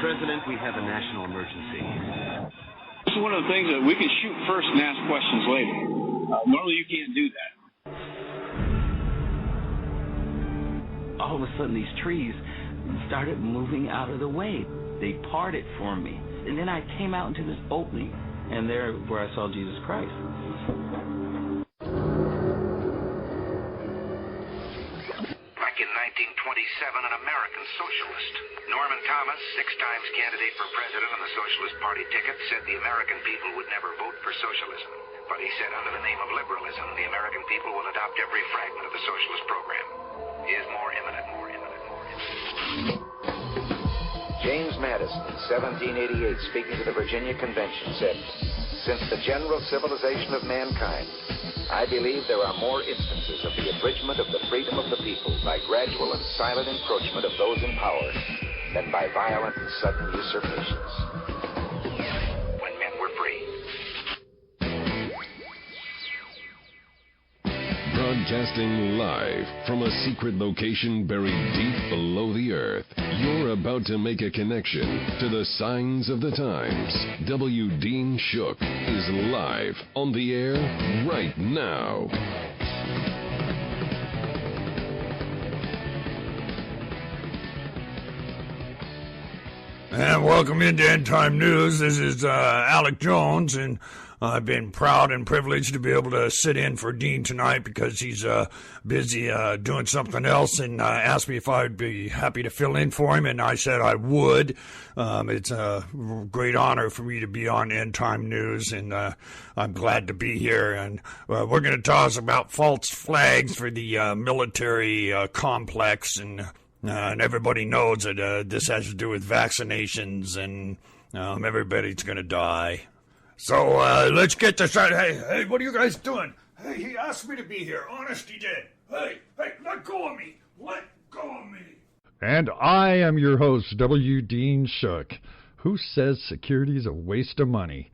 President, we have a national emergency. This is one of the things that we can shoot first and ask questions later. Normally you can't do that. All of a sudden these trees started moving out of the way. They parted for me. And then I came out into this opening, and there where I saw Jesus Christ. Back in 1927, an American socialist, Norman Thomas, 6 times candidate for president on the Socialist Party ticket, said the American people would never vote for socialism. But he said under the name of liberalism, the American people will adopt every fragment of the socialist program. He is more imminent. James Madison, in 1788, speaking to the Virginia Convention, said, "Since the general civilization of mankind, I believe there are more instances of the abridgment of the freedom of the people by gradual and silent encroachment of those in power than by violent and sudden usurpations." When men were free. Broadcasting live from a secret location buried deep below the earth, you're about to make a connection to the signs of the times. W. Dean Shook is live on the air right now. And welcome into End Time News. This is Alec Jones, and I've been proud and privileged to be able to sit in for Dean tonight because he's busy doing something else, and asked me if I'd be happy to fill in for him, and I said I would. It's a great honor for me to be on End Time News, and I'm glad to be here. And we're going to talk about false flags for the military complex, and everybody knows that this has to do with vaccinations, and everybody's going to die. So let's get this out. Hey, what are you guys doing? Hey, he asked me to be here. Honest, he did. Hey, let go of me. Let go of me. And I am your host, W. Dean Shook, who says security is a waste of money.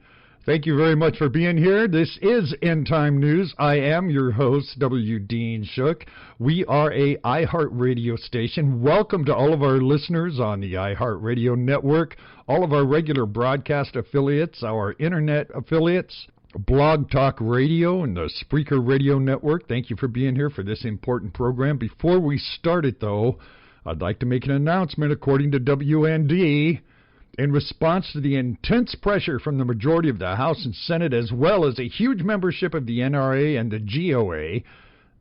Thank you very much for being here. This is End Time News. I am your host, W. Dean Shook. We are a iHeartRadio station. Welcome to all of our listeners on the iHeartRadio network, all of our regular broadcast affiliates, our internet affiliates, Blog Talk Radio, and the Spreaker Radio Network. Thank you for being here for this important program. Before we start it, though, I'd like to make an announcement. According to WND, in response to the intense pressure from the majority of the House and Senate, as well as a huge membership of the NRA and the GOA,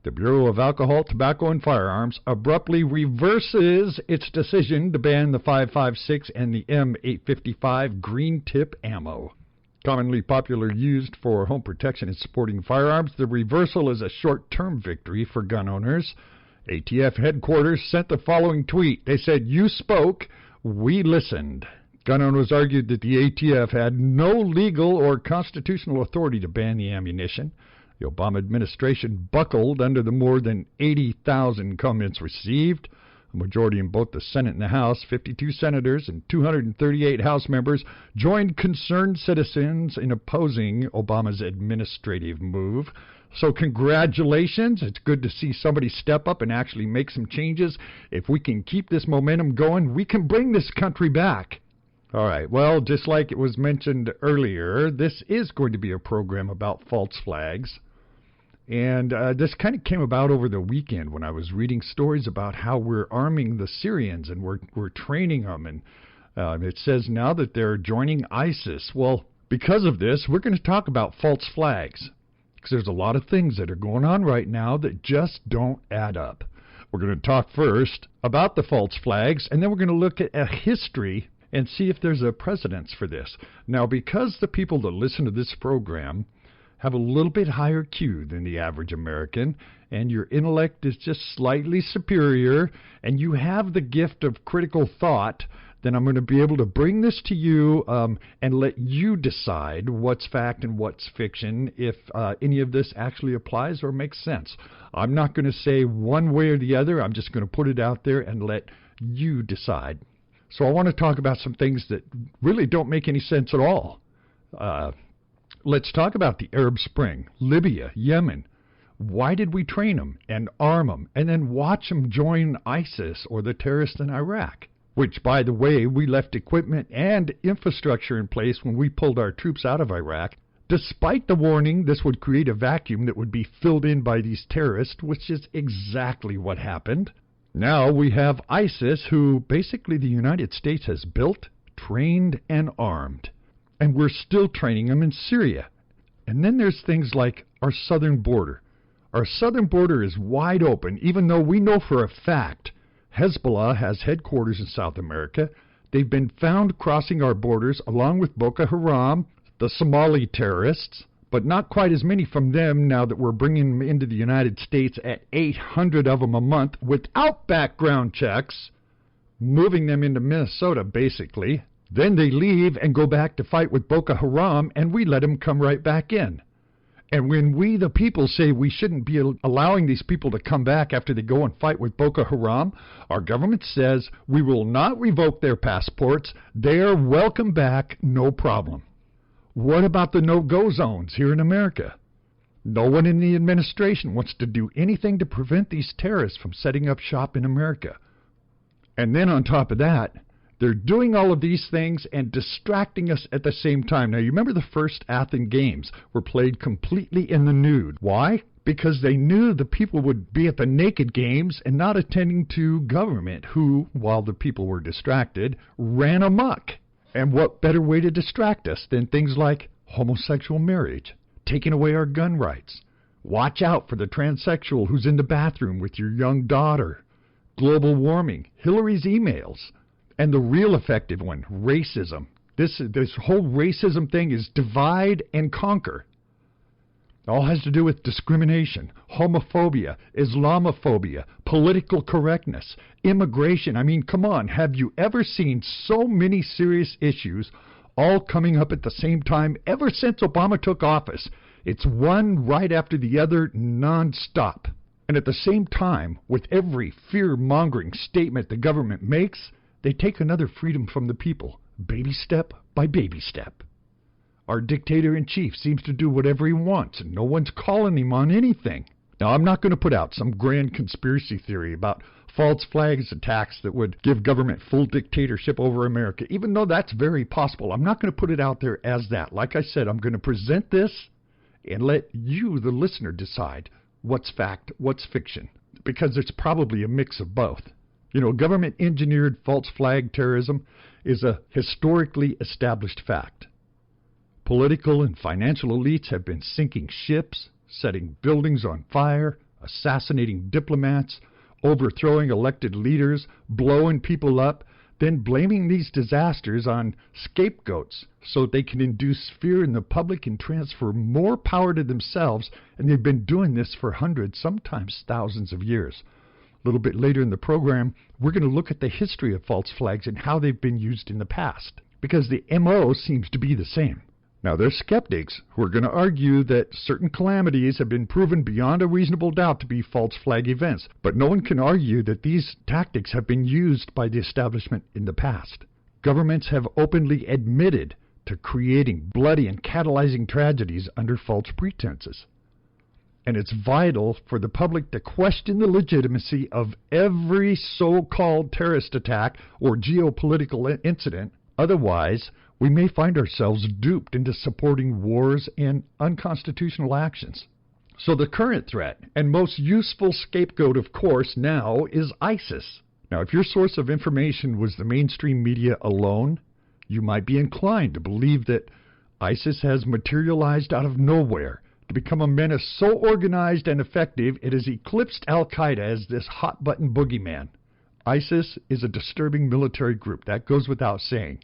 the Bureau of Alcohol, Tobacco, and Firearms abruptly reverses its decision to ban the .556 and the M855 green tip ammo. Commonly popular used for home protection and sporting firearms, the reversal is a short-term victory for gun owners. ATF headquarters sent the following tweet. They said, "You spoke, we listened." Gun owners argued that the ATF had no legal or constitutional authority to ban the ammunition. The Obama administration buckled under the more than 80,000 comments received. A majority in both the Senate and the House, 52 senators and 238 House members, joined concerned citizens in opposing Obama's administrative move. So congratulations. It's good to see somebody step up and actually make some changes. If we can keep this momentum going, we can bring this country back. All right, well, just like it was mentioned earlier, this is going to be a program about false flags. And this kind of came about over the weekend when I was reading stories about how we're arming the Syrians and we're training them. And it says now that they're joining ISIS. Well, because of this, we're going to talk about false flags, because there's a lot of things that are going on right now that just don't add up. We're going to talk first about the false flags, and then we're going to look at a history and see if there's a precedence for this. Now, because the people that listen to this program have a little bit higher Q than the average American, and your intellect is just slightly superior, and you have the gift of critical thought, then I'm going to be able to bring this to you and let you decide what's fact and what's fiction, if any of this actually applies or makes sense. I'm not going to say one way or the other. I'm just going to put it out there and let you decide. So I want to talk about some things that really don't make any sense at all. Let's talk about the Arab Spring, Libya, Yemen. Why did we train them and arm them and then watch them join ISIS or the terrorists in Iraq? which, by the way, we left equipment and infrastructure in place when we pulled our troops out of Iraq. Despite the warning this would create a vacuum that would be filled in by these terrorists, which is exactly what happened. Now we have ISIS, who basically the United States has built, trained, and armed. And we're still training them in Syria. And then there's things like our southern border. Our southern border is wide open, even though we know for a fact Hezbollah has headquarters in South America. They've been found crossing our borders along with Boko Haram, the Somali terrorists, but not quite as many from them now that we're bringing them into the United States at 800 of them a month without background checks, moving them into Minnesota basically. Then they leave and go back to fight with Boko Haram, and we let them come right back in. And when we, the people, say we shouldn't be allowing these people to come back after they go and fight with Boko Haram, our government says we will not revoke their passports. They are welcome back, no problem. What about the no-go zones here in America? No one in the administration wants to do anything to prevent these terrorists from setting up shop in America. And then on top of that, they're doing all of these things and distracting us at the same time. Now, you remember the first Athens Games were played completely in the nude. Why? Because they knew the people would be at the naked games and not attending to government, who, while the people were distracted, ran amok. And what better way to distract us than things like homosexual marriage, taking away our gun rights, watch out for the transsexual who's in the bathroom with your young daughter, global warming, Hillary's emails, and the real effective one, racism. This whole racism thing is divide and conquer. It all has to do with discrimination, homophobia, Islamophobia, political correctness, immigration. I mean, come on, have you ever seen so many serious issues all coming up at the same time ever since Obama took office? It's one right after the other, nonstop. And at the same time, with every fear-mongering statement the government makes, they take another freedom from the people, baby step by baby step. Our dictator-in-chief seems to do whatever he wants, and no one's calling him on anything. Now, I'm not going to put out some grand conspiracy theory about false flags attacks that would give government full dictatorship over America, even though that's very possible. I'm not going to put it out there as that. Like I said, I'm going to present this and let you, the listener, decide what's fact, what's fiction, because it's probably a mix of both. You know, government-engineered false flag terrorism is a historically established fact. Political and financial elites have been sinking ships, setting buildings on fire, assassinating diplomats, overthrowing elected leaders, blowing people up, then blaming these disasters on scapegoats so they can induce fear in the public and transfer more power to themselves, and they've been doing this for hundreds, sometimes thousands of years. A little bit later in the program, we're going to look at the history of false flags and how they've been used in the past, because the MO seems to be the same. Now, there's skeptics who are going to argue that certain calamities have been proven beyond a reasonable doubt to be false flag events, but no one can argue that these tactics have been used by the establishment in the past. Governments have openly admitted to creating bloody and catalyzing tragedies under false pretenses. And it's vital for the public to question the legitimacy of every so-called terrorist attack or geopolitical incident. Otherwise, we may find ourselves duped into supporting wars and unconstitutional actions. So the current threat and most useful scapegoat, of course, now is ISIS. Now, if your source of information was the mainstream media alone, you might be inclined to believe that ISIS has materialized out of nowhere to become a menace so organized and effective it has eclipsed Al-Qaeda as this hot-button boogeyman. ISIS is a disturbing military group, that goes without saying.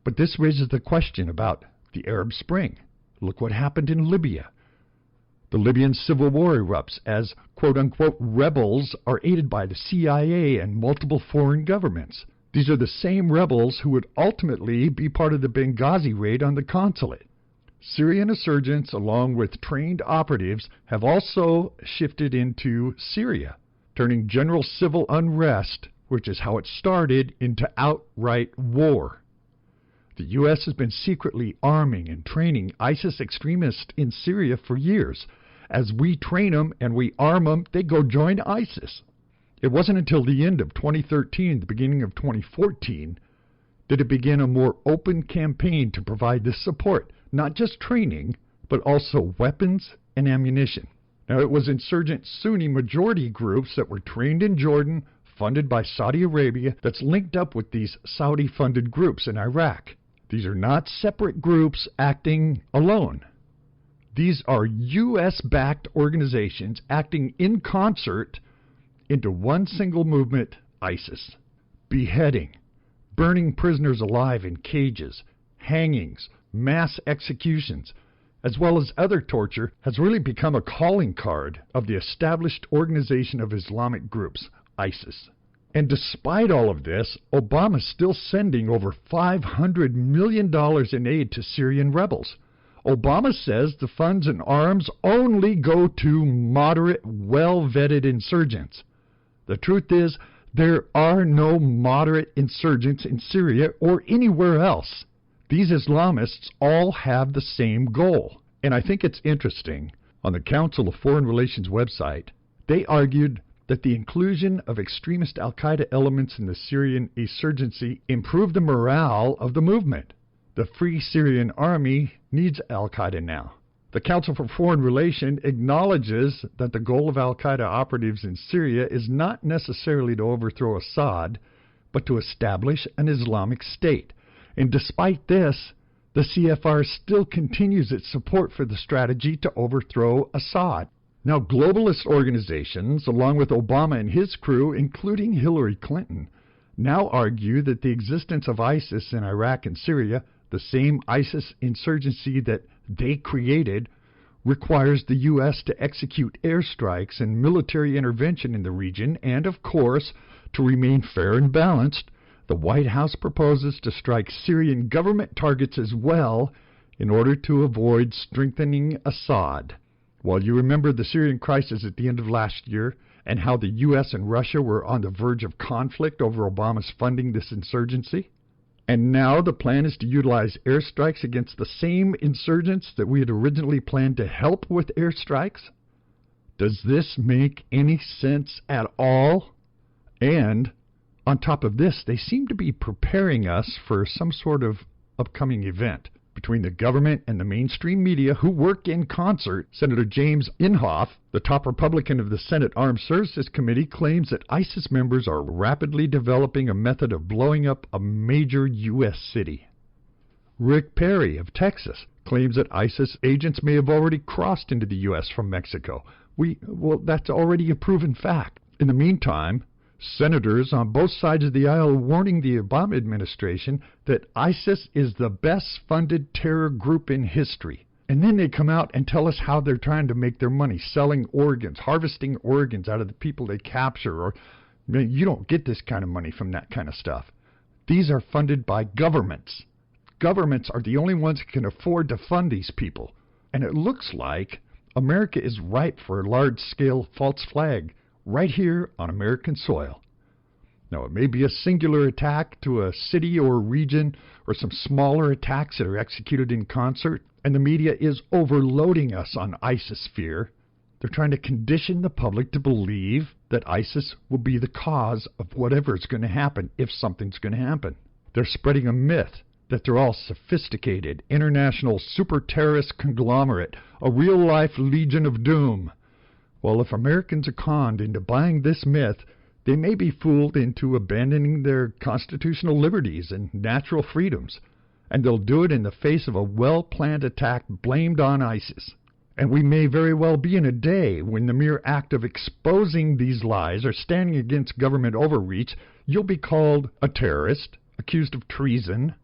But this raises the question about the Arab Spring. Look what happened in Libya. The Libyan civil war erupts as quote-unquote rebels are aided by the CIA and multiple foreign governments. These are the same rebels who would ultimately be part of the Benghazi raid on the consulate. Syrian insurgents, along with trained operatives, have also shifted into Syria, turning general civil unrest, which is how it started, into outright war. The U.S. has been secretly arming and training ISIS extremists in Syria for years. As we train them and we arm them, they go join ISIS. It wasn't until the end of 2013, the beginning of 2014, that it began a more open campaign to provide this support, not just training, but also weapons and ammunition. Now, it was insurgent Sunni majority groups that were trained in Jordan, funded by Saudi Arabia, that's linked up with these Saudi-funded groups in Iraq. These are not separate groups acting alone. These are U.S.-backed organizations acting in concert into one single movement, ISIS. Beheading, burning prisoners alive in cages, hangings, mass executions, as well as other torture, has really become a calling card of the established Organization of Islamic Groups, ISIS. And despite all of this, Obama's still sending over $500 million in aid to Syrian rebels. Obama says the funds and arms only go to moderate, well-vetted insurgents. The truth is, there are no moderate insurgents in Syria or anywhere else. These Islamists all have the same goal. And I think it's interesting, on the Council of Foreign Relations website, they argued that the inclusion of extremist al-Qaeda elements in the Syrian insurgency improved the morale of the movement. The Free Syrian Army needs al-Qaeda now. The Council for Foreign Relations acknowledges that the goal of al-Qaeda operatives in Syria is not necessarily to overthrow Assad, but to establish an Islamic state. And despite this, the CFR still continues its support for the strategy to overthrow Assad. Now, globalist organizations, along with Obama and his crew, including Hillary Clinton, now argue that the existence of ISIS in Iraq and Syria, the same ISIS insurgency that they created, requires the U.S. to execute airstrikes and military intervention in the region, and, of course, to remain fair and balanced, the White House proposes to strike Syrian government targets as well in order to avoid strengthening Assad. Well, you remember the Syrian crisis at the end of last year and how the U.S. and Russia were on the verge of conflict over Obama's funding this insurgency? And now the plan is to utilize airstrikes against the same insurgents that we had originally planned to help with airstrikes? Does this make any sense at all? And on top of this, they seem to be preparing us for some sort of upcoming event between the government and the mainstream media who work in concert. Senator James Inhofe, the top Republican of the Senate Armed Services Committee, claims that ISIS members are rapidly developing a method of blowing up a major U.S. city. Rick Perry of Texas claims that ISIS agents may have already crossed into the U.S. from Mexico. Well, that's already a proven fact. In the meantime, senators on both sides of the aisle are warning the Obama administration that ISIS is the best-funded terror group in history. And then they come out and tell us how they're trying to make their money selling organs, harvesting organs out of the people they capture. Or you don't get this kind of money from that kind of stuff. These are funded by governments. Governments are the only ones that can afford to fund these people. And it looks like America is ripe for a large-scale false flag right here on American soil. Now, it may be a singular attack to a city or region or some smaller attacks that are executed in concert, and the media is overloading us on ISIS fear. They're trying to condition the public to believe that ISIS will be the cause of whatever is going to happen if something's going to happen. They're spreading a myth that they're all sophisticated, international super-terrorist conglomerate, a real-life Legion of Doom. Well, if Americans are conned into buying this myth, they may be fooled into abandoning their constitutional liberties and natural freedoms, and they'll do it in the face of a well-planned attack blamed on ISIS. And we may very well be in a day when the mere act of exposing these lies or standing against government overreach, you'll be called a terrorist, accused of treason.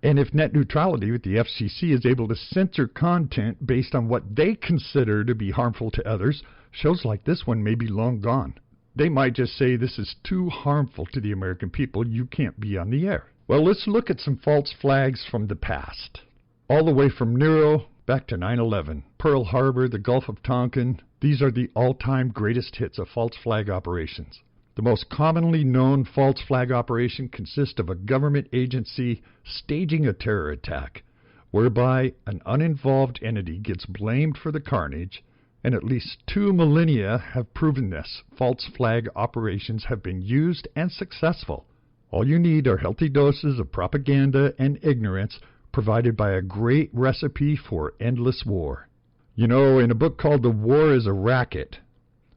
And if net neutrality with the FCC is able to censor content based on what they consider to be harmful to others, shows like this one may be long gone. They might just say this is too harmful to the American people, you can't be on the air. Well, let's look at some false flags from the past. All the way from Nero back to 9/11, Pearl Harbor, the Gulf of Tonkin, these are the all-time greatest hits of false flag operations. The most commonly known false flag operation consists of a government agency staging a terror attack, whereby an uninvolved entity gets blamed for the carnage, and at least 2 millennia have proven this. False flag operations have been used and successful. All you need are healthy doses of propaganda and ignorance provided by a great recipe for endless war. You know, in a book called The War is a Racket,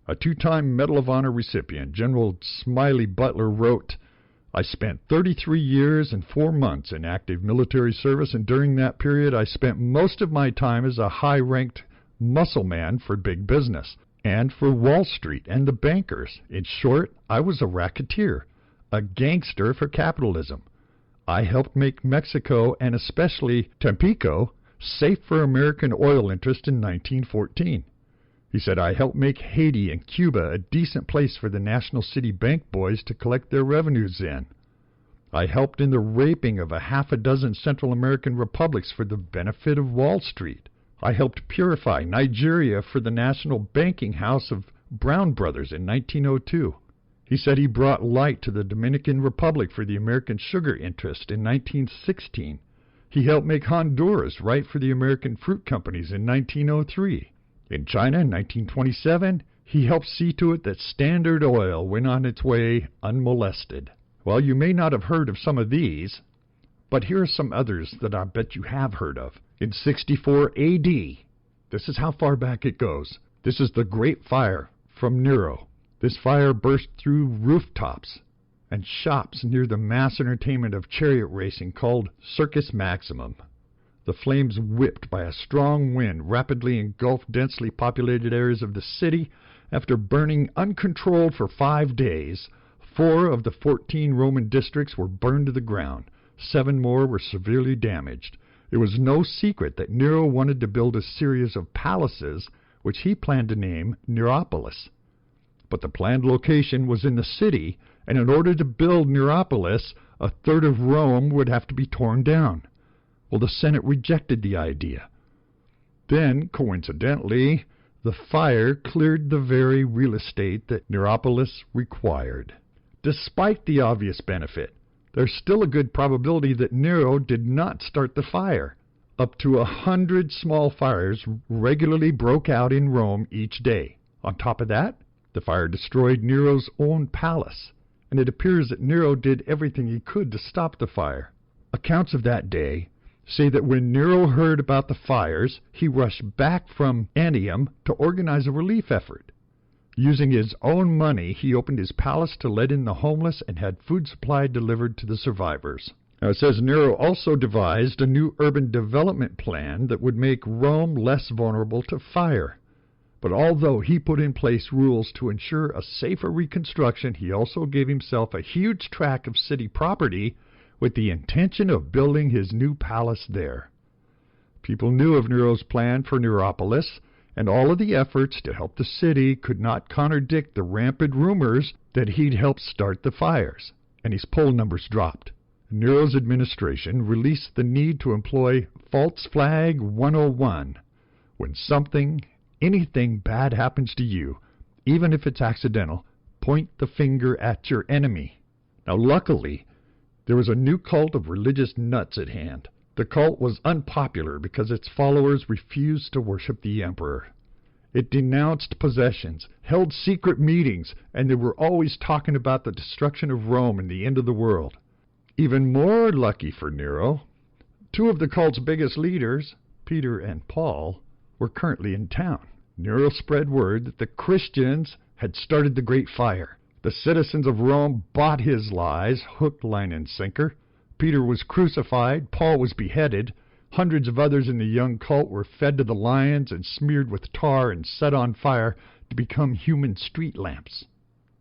a 2-time Medal of Honor recipient, General Smiley Butler, wrote, I spent 33 years and 4 months in active military service, and during that period I spent most of my time as a high-ranked muscle man for big business and for Wall Street and the bankers. In short, I was a racketeer, a gangster for capitalism. I helped make Mexico, and especially Tampico, safe for American oil interest in 1914. He said, I helped make Haiti and Cuba a decent place for the National City Bank boys to collect their revenues in. I helped in the raping of a half a dozen Central American republics for the benefit of Wall Street. I helped purify Nigeria for the National Banking House of Brown Brothers in 1902. He said he brought light to the Dominican Republic for the American sugar interest in 1916. He helped make Honduras right for the American fruit companies in 1903. In China in 1927, he helped see to it that Standard Oil went on its way unmolested. Well, you may not have heard of some of these, but here are some others that I bet you have heard of. In 64 A.D., this is how far back it goes. This is the Great Fire from Nero. This fire burst through rooftops and shops near the mass entertainment of chariot racing called Circus Maximum. The flames, whipped by a strong wind, rapidly engulfed densely populated areas of the city. After burning uncontrolled for 5 days, 4 of the 14 Roman districts were burned to the ground. 7 more were severely damaged. It was no secret that Nero wanted to build a series of palaces, which he planned to name Neropolis. But the planned location was in the city, and in order to build Neropolis, a third of Rome would have to be torn down. Well, the Senate rejected the idea. Then, coincidentally, the fire cleared the very real estate that Neropolis required. Despite the obvious benefit, there's still a good probability that Nero did not start the fire. Up to 100 small fires regularly broke out in Rome each day. On top of that, the fire destroyed Nero's own palace, and it appears that Nero did everything he could to stop the fire. Accounts of that day say that when Nero heard about the fires, he rushed back from Antium to organize a relief effort. Using his own money, he opened his palace to let in the homeless and had food supply delivered to the survivors. Now, it says Nero also devised a new urban development plan that would make Rome less vulnerable to fire. But although he put in place rules to ensure a safer reconstruction, he also gave himself a huge tract of city property with the intention of building his new palace there. People knew of Nero's plan for Neropolis, and all of the efforts to help the city could not contradict the rampant rumors that he'd helped start the fires, and his poll numbers dropped. Nero's administration released the need to employ False Flag 101. When anything bad happens to you, even if it's accidental, point the finger at your enemy. Now, luckily, there was a new cult of religious nuts at hand. The cult was unpopular because its followers refused to worship the emperor. It denounced possessions, held secret meetings, and they were always talking about the destruction of Rome and the end of the world. Even more lucky for Nero, 2 of the cult's biggest leaders, Peter and Paul, were currently in town. Nero spread word that the Christians had started the Great Fire. The citizens of Rome bought his lies, hook, line, and sinker. Peter was crucified, Paul was beheaded, hundreds of others in the young cult were fed to the lions and smeared with tar and set on fire to become human street lamps.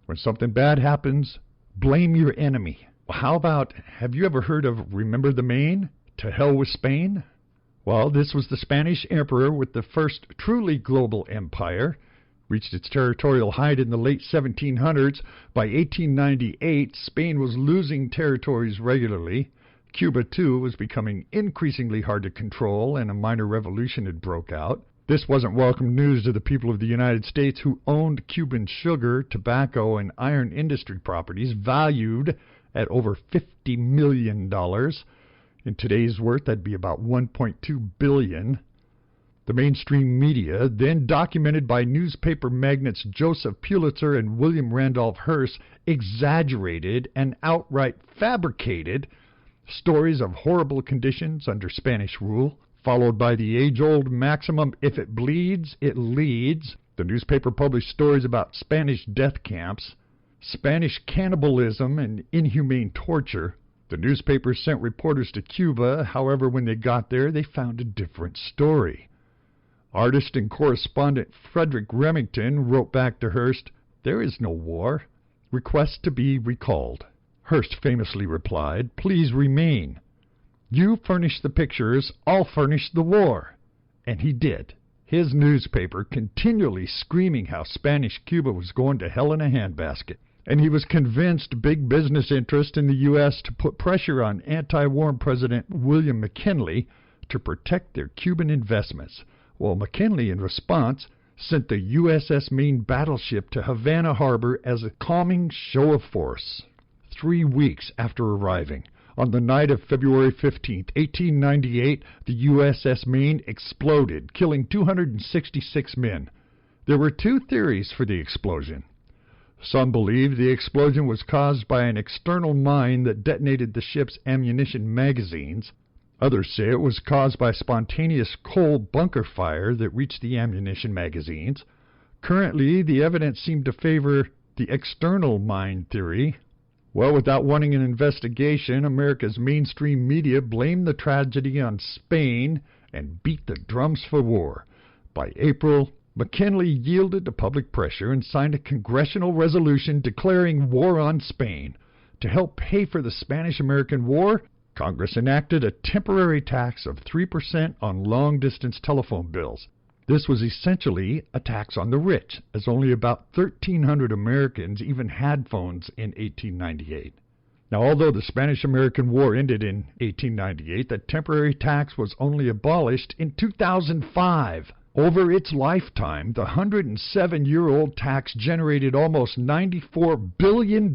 When something bad happens, blame your enemy. Well, how about, have you ever heard of Remember the Maine? To hell with Spain? Well, this was the Spanish emperor with the first truly global empire. Reached its territorial height in the late 1700s. By 1898, Spain was losing territories regularly. Cuba, too, was becoming increasingly hard to control, and a minor revolution had broke out. This wasn't welcome news to the people of the United States, who owned Cuban sugar, tobacco, and iron industry properties valued at over $50 million. In today's worth, that'd be about $1.2 billion. The mainstream media, then documented by newspaper magnates Joseph Pulitzer and William Randolph Hearst, exaggerated and outright fabricated stories of horrible conditions under Spanish rule, followed by the age-old maximum, if it bleeds, it leads. The newspaper published stories about Spanish death camps, Spanish cannibalism and inhumane torture. The newspaper sent reporters to Cuba. However, when they got there, they found a different story. Artist and correspondent Frederick Remington wrote back to Hearst, "There is no war. Request to be recalled." Hearst famously replied, "Please remain. You furnish the pictures, I'll furnish the war." And he did. His newspaper continually screaming how Spanish Cuba was going to hell in a handbasket. And he was convinced big business interests in the U.S. to put pressure on anti-war President William McKinley to protect their Cuban investments. Well, McKinley, in response, sent the USS Maine battleship to Havana Harbor as a calming show of force. 3 weeks after arriving, on the night of February 15, 1898, the USS Maine exploded, killing 266 men. There were 2 theories for the explosion. Some believe the explosion was caused by an external mine that detonated the ship's ammunition magazines. Others say it was caused by spontaneous coal bunker fire that reached the ammunition magazines. Currently, the evidence seemed to favor the external mine theory. Well, without wanting an investigation, America's mainstream media blamed the tragedy on Spain and beat the drums for war. By April, McKinley yielded to public pressure and signed a congressional resolution declaring war on Spain. To help pay for the Spanish-American War, Congress enacted a temporary tax of 3% on long-distance telephone bills. This was essentially a tax on the rich, as only about 1,300 Americans even had phones in 1898. Now, although the Spanish-American War ended in 1898, the temporary tax was only abolished in 2005. Over its lifetime, the 107-year-old tax generated almost $94 billion,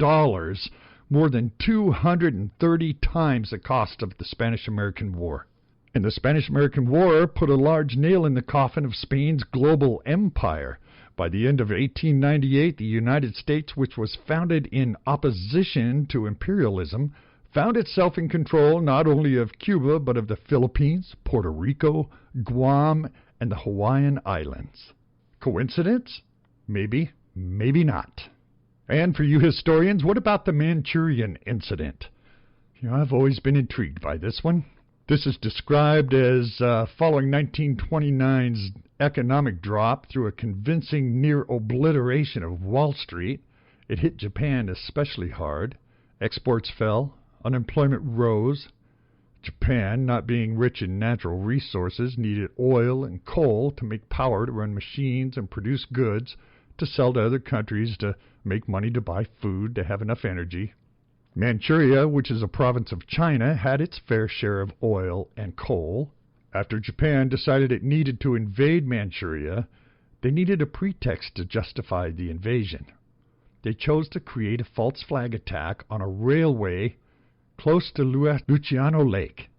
more than 230 times the cost of the Spanish-American War. And the Spanish-American War put a large nail in the coffin of Spain's global empire. By the end of 1898, the United States, which was founded in opposition to imperialism, found itself in control not only of Cuba, but of the Philippines, Puerto Rico, Guam, and the Hawaiian Islands. Coincidence? Maybe, maybe not. And for you historians, what about the Manchurian incident? I've always been intrigued by this one. This is described as following 1929's economic drop through a convincing near obliteration of Wall Street. It hit Japan especially hard. Exports fell, unemployment rose. Japan, not being rich in natural resources, needed oil and coal to make power to run machines and produce goods to sell to other countries to make money to buy food to have enough energy. Manchuria, which is a province of China, had its fair share of oil and coal. After Japan decided it needed to invade Manchuria, they needed a pretext to justify the invasion. They chose to create a false flag attack on a railway close to Luciano Lake,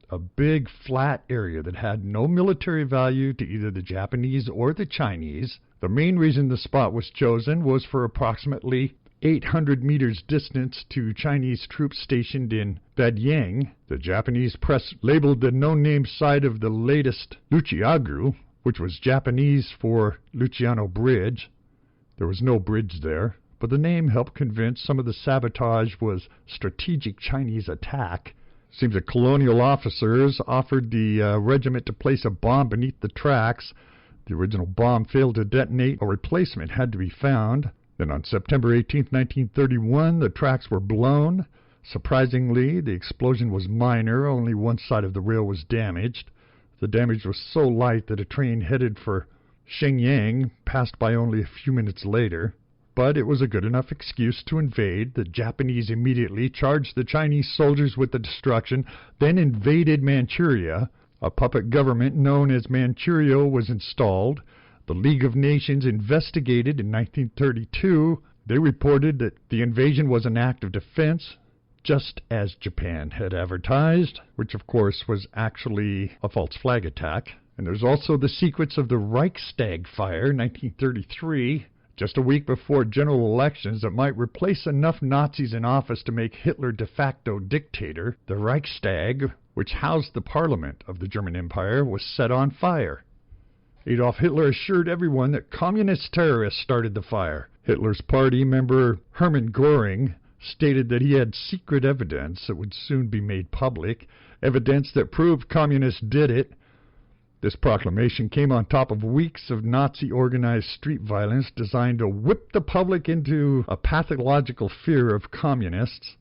a big flat area that had no military value to either the Japanese or the Chinese. The main reason the spot was chosen was for approximately 800 meters distance to Chinese troops stationed in Beiyang. The Japanese press labeled the no-name site of the latest Luciagru, which was Japanese for Luciano Bridge. There was no bridge there, but the name helped convince some of the sabotage was strategic Chinese attack. Seems that colonial officers offered the regiment to place a bomb beneath the tracks. The original bomb failed to detonate. A replacement had to be found. Then on September 18, 1931, the tracks were blown. Surprisingly, the explosion was minor. Only one side of the rail was damaged. The damage was so light that a train headed for Shenyang passed by only a few minutes later. But it was a good enough excuse to invade. The Japanese immediately charged the Chinese soldiers with the destruction, then invaded Manchuria. A puppet government known as Manchuria was installed. The League of Nations investigated in 1932. They reported that the invasion was an act of defense, just as Japan had advertised, which of course was actually a false flag attack. And there's also the secrets of the Reichstag fire, 1933, just a week before general elections that might replace enough Nazis in office to make Hitler de facto dictator. The Reichstag, which housed the parliament of the German Empire, was set on fire. Adolf Hitler assured everyone that communist terrorists started the fire. Hitler's party member Hermann Göring stated that he had secret evidence that would soon be made public, evidence that proved communists did it. This proclamation came on top of weeks of Nazi-organized street violence designed to whip the public into a pathological fear of communists.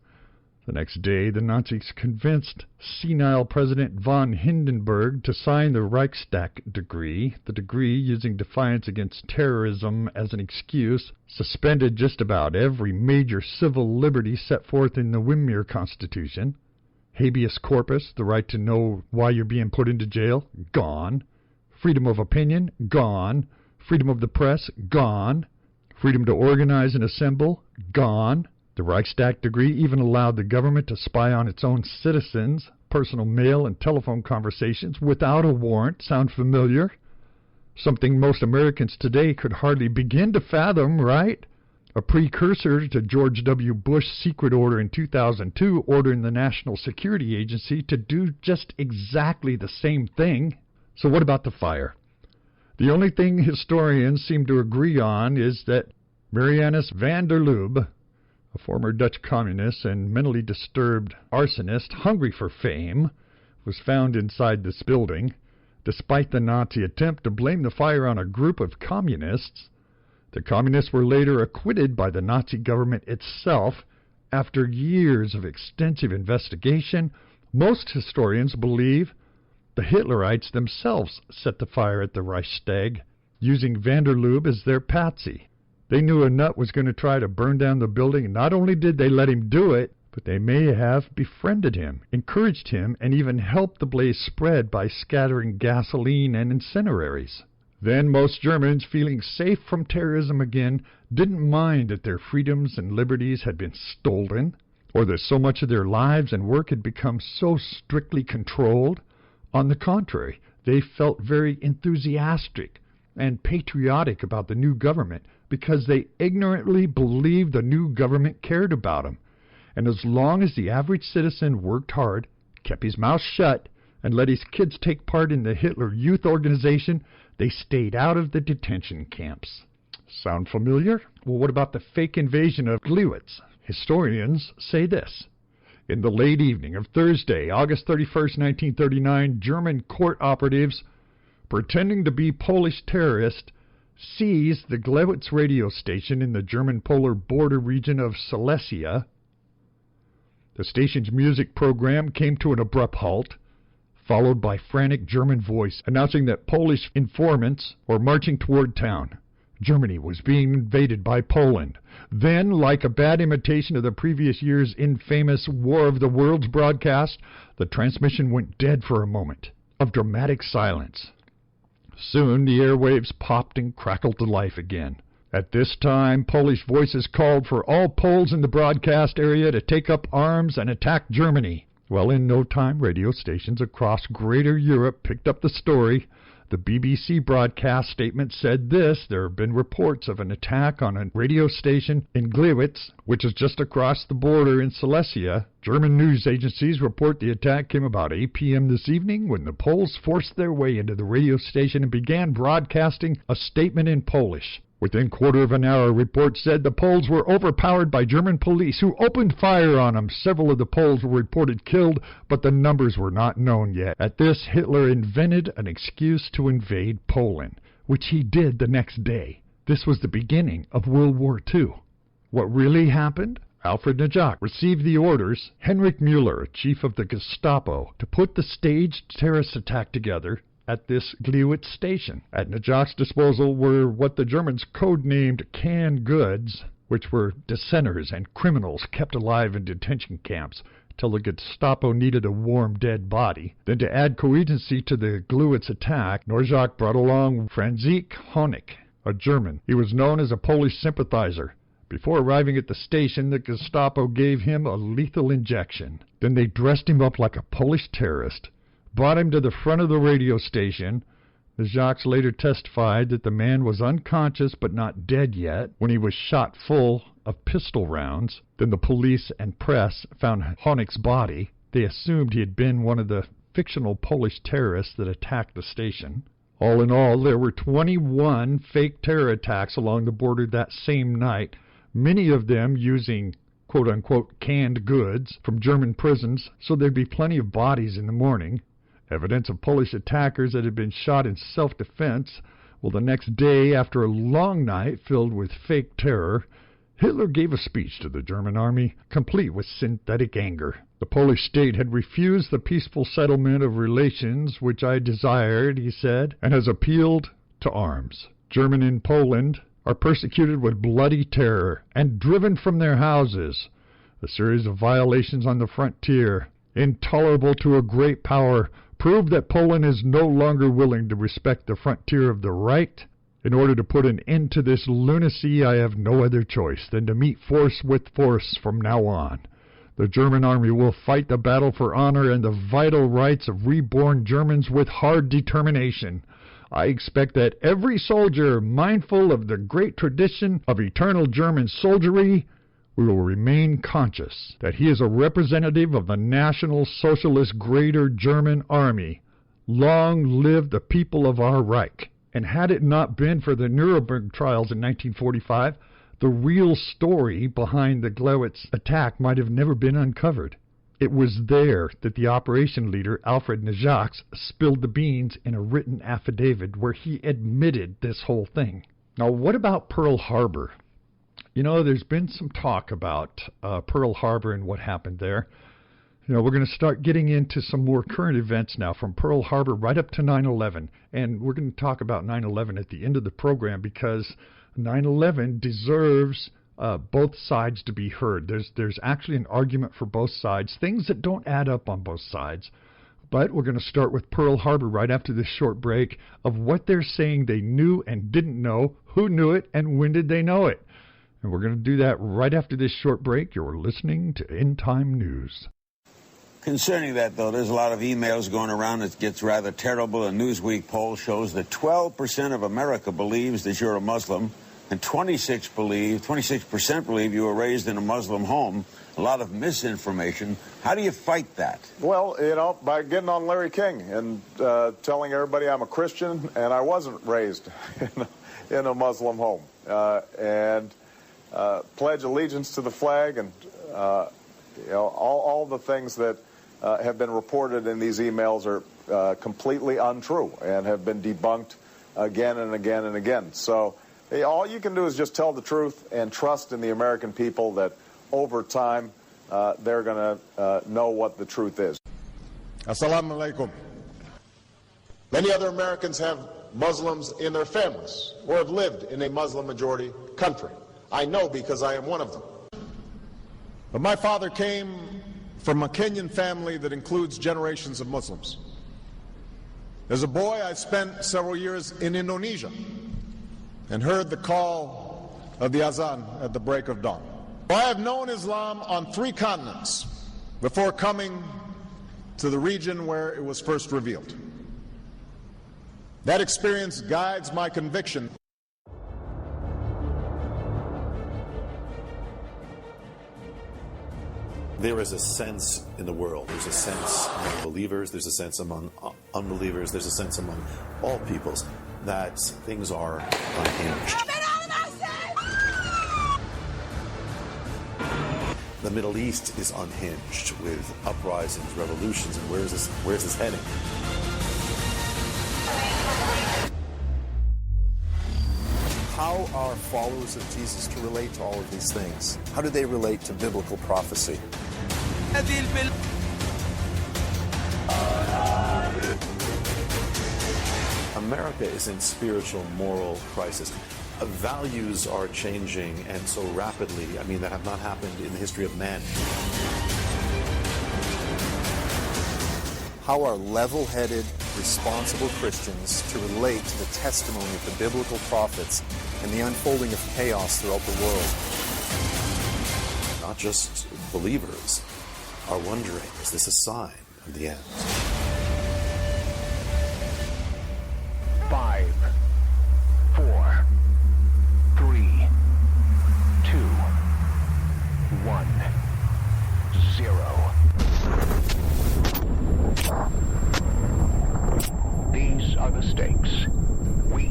The next day, the Nazis convinced senile President von Hindenburg to sign the Reichstag decree. The decree, using defiance against terrorism as an excuse, suspended just about every major civil liberty set forth in the Weimar Constitution. Habeas corpus, the right to know why you're being put into jail, gone. Freedom of opinion, gone. Freedom of the press, gone. Freedom to organize and assemble, gone. The Reichstag decree even allowed the government to spy on its own citizens, personal mail and telephone conversations without a warrant. Sound familiar? Something most Americans today could hardly begin to fathom, right? A precursor to George W. Bush's secret order in 2002 ordering the National Security Agency to do just exactly the same thing. So what about the fire? The only thing historians seem to agree on is that Marianus van der Lubbe, a former Dutch communist and mentally disturbed arsonist hungry for fame, was found inside this building. Despite the Nazi attempt to blame the fire on a group of communists, the communists were later acquitted by the Nazi government itself after years of extensive investigation. Most historians believe the Hitlerites themselves set the fire at the Reichstag, using van der Lubbe as their patsy. They knew a nut was going to try to burn down the building, and not only did they let him do it, but they may have befriended him, encouraged him, and even helped the blaze spread by scattering gasoline and incendiaries. Then most Germans, feeling safe from terrorism again, didn't mind that their freedoms and liberties had been stolen, or that so much of their lives and work had become so strictly controlled. On the contrary, they felt very enthusiastic and patriotic about the new government because they ignorantly believed the new government cared about them. And as long as the average citizen worked hard, kept his mouth shut, and let his kids take part in the Hitler Youth Organization, they stayed out of the detention camps. Sound familiar? Well, what about the fake invasion of Gliwice? Historians say this. In the late evening of Thursday, August 31st, 1939, German court operatives, pretending to be Polish terrorists, seized the Gliwice radio station in the German polar border region of Silesia. The station's music program came to an abrupt halt, followed by frantic German voice announcing that Polish informants were marching toward town. Germany was being invaded by Poland. Then, like a bad imitation of the previous year's infamous War of the Worlds broadcast, the transmission went dead for a moment of dramatic silence. Soon the airwaves popped and crackled to life again. At this time, Polish voices called for all Poles in the broadcast area to take up arms and attack Germany. Well, in no time, radio stations across Greater Europe picked up the story. The BBC broadcast statement said this: there have been reports of an attack on a radio station in Gliwice, which is just across the border in Silesia. German news agencies report the attack came about 8 p.m. this evening when the Poles forced their way into the radio station and began broadcasting a statement in Polish. Within quarter of an hour, reports said the Poles were overpowered by German police who opened fire on them. Several of the Poles were reported killed, but the numbers were not known yet. At this, Hitler invented an excuse to invade Poland, which he did the next day. This was the beginning of World War II. What really happened? Alfred Najak received the orders, Henrik Müller, chief of the Gestapo, to put the staged terrorist attack together at this Gliwice station. At Najak's disposal were what the Germans codenamed canned goods, which were dissenters and criminals kept alive in detention camps till the Gestapo needed a warm, dead body. Then to add coherency to the Gliwice attack, Najak brought along Franzisk Honeck, a German. He was known as a Polish sympathizer. Before arriving at the station, the Gestapo gave him a lethal injection. Then they dressed him up like a Polish terrorist, brought him to the front of the radio station, Jacques later testified that the man was unconscious but not dead yet when he was shot full of pistol rounds. Then the police and press found Honeck's body. They assumed he had been one of the fictional Polish terrorists that attacked the station. All in all, there were 21 fake terror attacks along the border that same night, many of them using quote-unquote canned goods from German prisons, so there'd be plenty of bodies in the morning. Evidence of Polish attackers that had been shot in self-defense. Well, the next day, after a long night filled with fake terror, Hitler gave a speech to the German army, complete with synthetic anger. The Polish state had refused the peaceful settlement of relations which I desired, he said, and has appealed to arms. Germans in Poland are persecuted with bloody terror and driven from their houses. A series of violations on the frontier, intolerable to a great power, prove that Poland is no longer willing to respect the frontier of the Reich. In order to put an end to this lunacy, I have no other choice than to meet force with force from now on. The German army will fight the battle for honor and the vital rights of reborn Germans with hard determination. I expect that every soldier, mindful of the great tradition of eternal German soldiery, will remain conscious that he is a representative of the National Socialist Greater German Army. Long live the people of our Reich. And had it not been for the Nuremberg trials in 1945, the real story behind the Gleiwitz attack might have never been uncovered. It was there that the operation leader, Alfred Najaks, spilled the beans in a written affidavit where he admitted this whole thing. Now, what about Pearl Harbor? You know, there's been some talk about Pearl Harbor and what happened there. You know, we're going to start getting into some more current events now, from Pearl Harbor right up to 9/11. And we're going to talk about 9/11 at the end of the program, because 9/11 deserves both sides to be heard. There's actually an argument for both sides, things that don't add up on both sides. But we're going to start with Pearl Harbor right after this short break of what they're saying they knew and didn't know, who knew it, and when did they know it. And we're going to do that right after this short break. You're listening to End Time News. Concerning that, though, there's a lot of emails going around. It gets rather terrible. A Newsweek poll shows that 12% of America believes that you're a Muslim, and 26% believe you were raised in a Muslim home. A lot of misinformation. How do you fight that? Well, you know, by getting on Larry King and telling everybody I'm a Christian and I wasn't raised in a Muslim home, and pledge allegiance to the flag, and you know, all the things that have been reported in these emails are completely untrue and have been debunked again and again and again. So all you can do is just tell the truth and trust in the American people that over time they're going to know what the truth is. Assalamu alaikum. Many other Americans have Muslims in their families or have lived in a Muslim majority country. I know because I am one of them. But my father came from a Kenyan family that includes generations of Muslims. As a boy, I spent several years in Indonesia and heard the call of the azan at the break of dawn. I have known Islam on 3 continents before coming to the region where it was first revealed. That experience guides my conviction. There is a sense in the world. There's a sense among believers. There's a sense among unbelievers. There's a sense among all peoples that things are unhinged. The Middle East is unhinged with uprisings, revolutions, and where's this heading? How are followers of Jesus to relate to all of these things? How do they relate to biblical prophecy? America is in spiritual, moral crisis. Values are changing, and so rapidly, I mean, that have not happened in the history of man. How are level-headed, responsible Christians to relate to the testimony of the biblical prophets and the unfolding of chaos throughout the world? Not just believers are wondering, is this a sign of the end?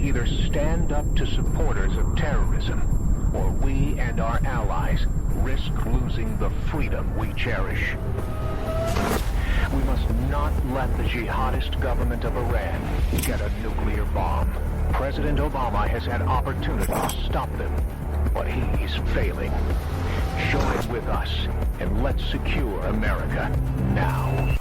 either stand up to supporters of terrorism, or we and our allies risk losing the freedom we cherish. We must not let the jihadist government of Iran get a nuclear bomb. President Obama has had opportunity to stop them, but he's failing. Join with us, and let's secure America now.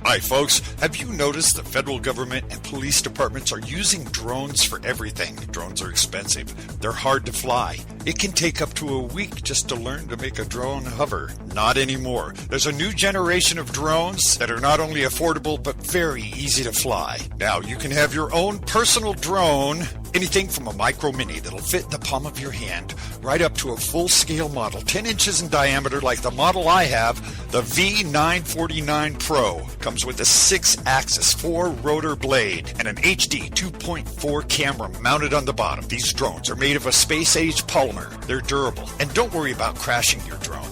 Hi folks, have you noticed the federal government and police departments are using drones for everything? Drones are expensive. They're hard to fly. It can take up to a week just to learn to make a drone hover. Not anymore. There's a new generation of drones that are not only affordable but very easy to fly. Now you can have your own personal drone, anything from a micro mini that'll fit in the palm of your hand, right up to a full-scale model, 10 inches in diameter like the model I have, the V949 Pro. Comes with a 6-axis 4-rotor blade and an HD 2.4 camera mounted on the bottom. These drones are made of a space-age polymer. They're durable, and don't worry about crashing your drone.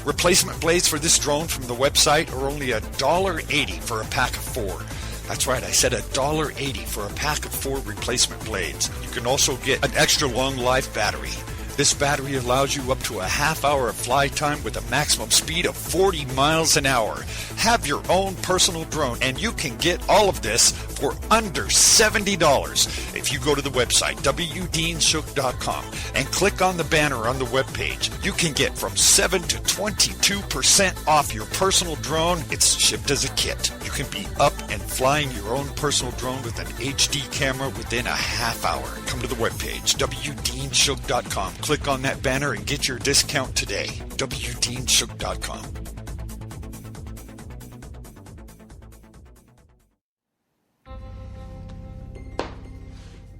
Replacement blades for this drone from the website are only $1.80 for a pack of 4. That's right, I said $1.80 for a pack of 4 replacement blades. You can also get an extra long life battery. This battery allows you up to a half hour of flight time with a maximum speed of 40 miles an hour. Have your own personal drone, and you can get all of this for under $70. If you go to the website, wdeanshook.com, and click on the banner on the webpage, you can get from 7 to 22% off your personal drone. It's shipped as a kit. You can be up and flying your own personal drone with an HD camera within a half hour. Come to the webpage, wdeanshook.com. Click on that banner and get your discount today. wdeanshook.com.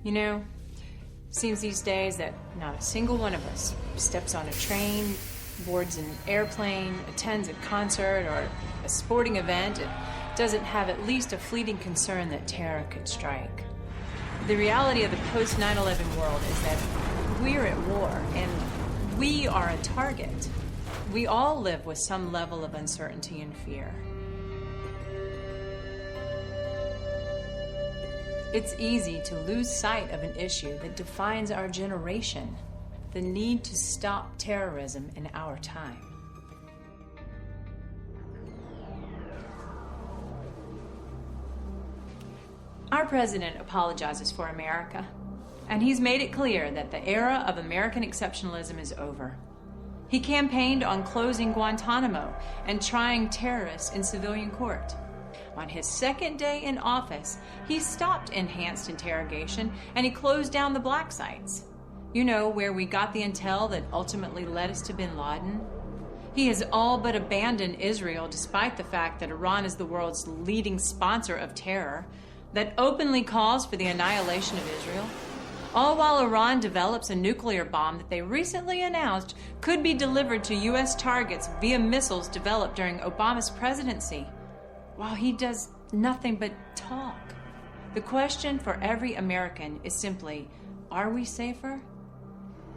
You know, seems these days that not a single one of us steps on a train, boards an airplane, attends a concert or a sporting event and doesn't have at least a fleeting concern that terror could strike. The reality of the post-9/11 world is that we're at war, and we are a target. We all live with some level of uncertainty and fear. It's easy to lose sight of an issue that defines our generation, the need to stop terrorism in our time. Our president apologizes for America, and he's made it clear that the era of American exceptionalism is over. He campaigned on closing Guantanamo and trying terrorists in civilian court. On his second day in office, he stopped enhanced interrogation and he closed down the black sites. You know, where we got the intel that ultimately led us to bin Laden. He has all but abandoned Israel despite the fact that Iran is the world's leading sponsor of terror, that openly calls for the annihilation of Israel. All while Iran develops a nuclear bomb that they recently announced could be delivered to U.S. targets via missiles developed during Obama's presidency, while he does nothing but talk. The question for every American is simply, are we safer?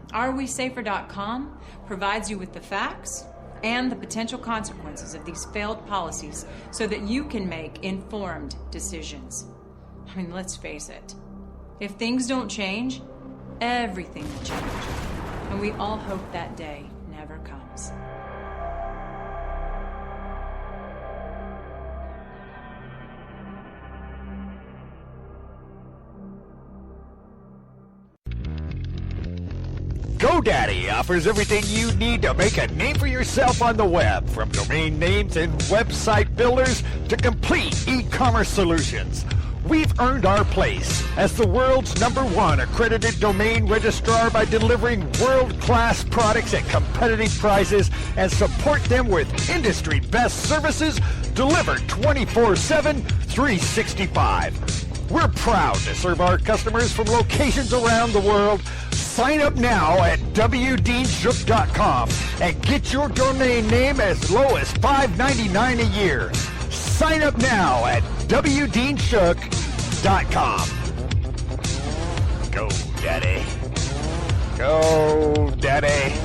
AreWeSafer.com provides you with the facts and the potential consequences of these failed policies so that you can make informed decisions. I mean, let's face it. If things don't change, everything will change. And we all hope that day never comes. GoDaddy offers everything you need to make a name for yourself on the web, from domain names and website builders to complete e-commerce solutions. We've earned our place as the world's #1 accredited domain registrar by delivering world-class products at competitive prices and support them with industry-best services delivered 24/7, 365. We're proud to serve our customers from locations around the world. Sign up now at wdeanshook.com and get your domain name as low as $5.99 a year. Sign up now at wdeanshook.com. Go, Daddy. Go, Daddy.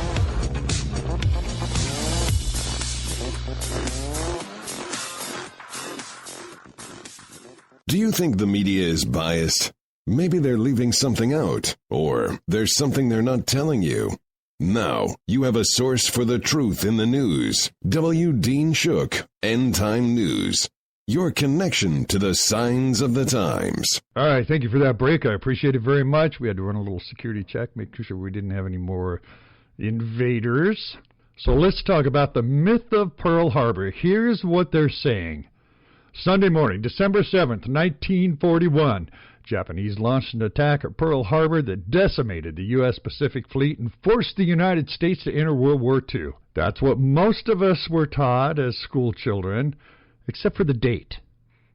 Do you think the media is biased? Maybe they're leaving something out, or there's something they're not telling you. Now, you have a source for the truth in the news. W. Dean Shook, End Time News. Your connection to the signs of the times. All right, thank you for that break. I appreciate it very much. We had to run a little security check, make sure we didn't have any more invaders. So let's talk about the myth of Pearl Harbor. Here's what they're saying. Sunday morning, December 7th, 1941, Japanese launched an attack at Pearl Harbor that decimated the U.S. Pacific Fleet and forced the United States to enter World War II. That's what most of us were taught as school children, except for the date.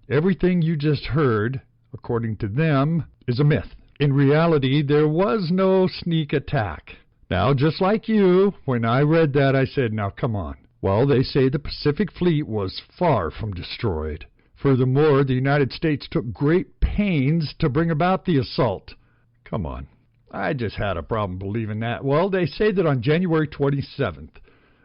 Everything you just heard, according to them, is a myth. In reality, there was no sneak attack. Now, just like you, when I read that, I said, now come on. Well, they say the Pacific Fleet was far from destroyed. Furthermore, the United States took great pains to bring about the assault. Come on. I just had a problem believing that. Well, they say that on January 27th,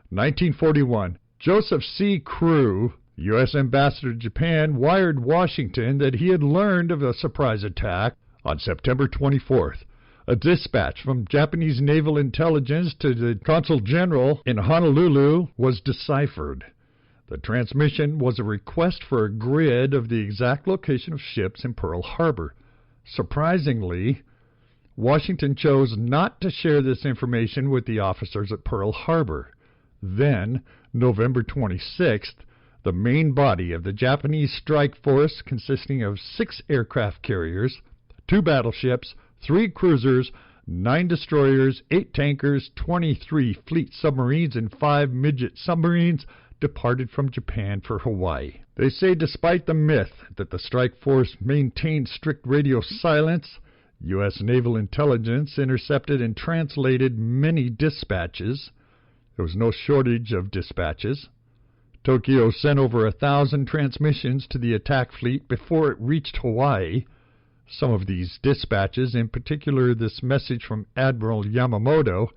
1941, Joseph C. Crew, U.S. ambassador to Japan, wired Washington that he had learned of a surprise attack on September 24th. A dispatch from Japanese naval intelligence to the consul general in Honolulu was deciphered. The transmission was a request for a grid of the exact location of ships in Pearl Harbor. Surprisingly, Washington chose not to share this information with the officers at Pearl Harbor. Then, November 26th, the main body of the Japanese strike force, consisting of 6 aircraft carriers, 2 battleships, 3 cruisers, 9 destroyers, 8 tankers, 23 fleet submarines, and 5 midget submarines, departed from Japan for Hawaii. They say despite the myth that the strike force maintained strict radio silence, U.S. naval intelligence intercepted and translated many dispatches. There was no shortage of dispatches. Tokyo sent over 1,000 transmissions to the attack fleet before it reached Hawaii. Some of these dispatches, in particular this message from Admiral Yamamoto,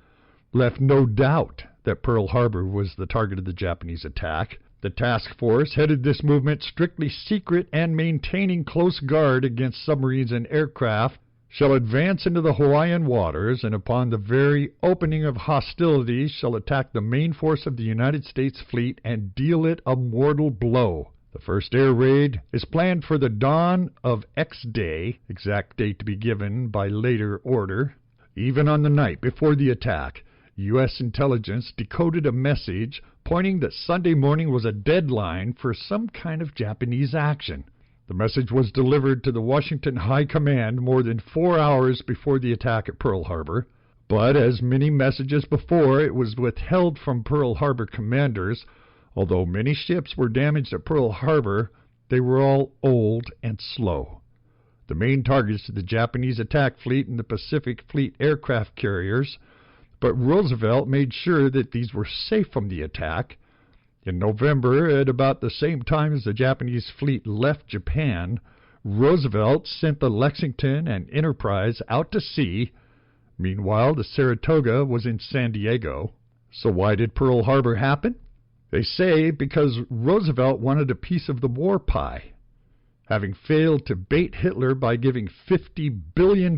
left no doubt that Pearl Harbor was the target of the Japanese attack. The task force headed this movement strictly secret and maintaining close guard against submarines and aircraft, shall advance into the Hawaiian waters, and upon the very opening of hostilities shall attack the main force of the United States fleet and deal it a mortal blow. The first air raid is planned for the dawn of X Day, exact date to be given by later order. Even on the night before the attack, U.S. intelligence decoded a message pointing that Sunday morning was a deadline for some kind of Japanese action. The message was delivered to the Washington High Command more than 4 hours before the attack at Pearl Harbor, but as many messages before, it was withheld from Pearl Harbor commanders. Although many ships were damaged at Pearl Harbor, they were all old and slow. The main targets of the Japanese attack fleet and the Pacific Fleet aircraft carriers, but Roosevelt made sure that these were safe from the attack. In November, at about the same time as the Japanese fleet left Japan, Roosevelt sent the Lexington and Enterprise out to sea. Meanwhile, the Saratoga was in San Diego. So why did Pearl Harbor happen? They say because Roosevelt wanted a piece of the war pie. Having failed to bait Hitler by giving $50 billion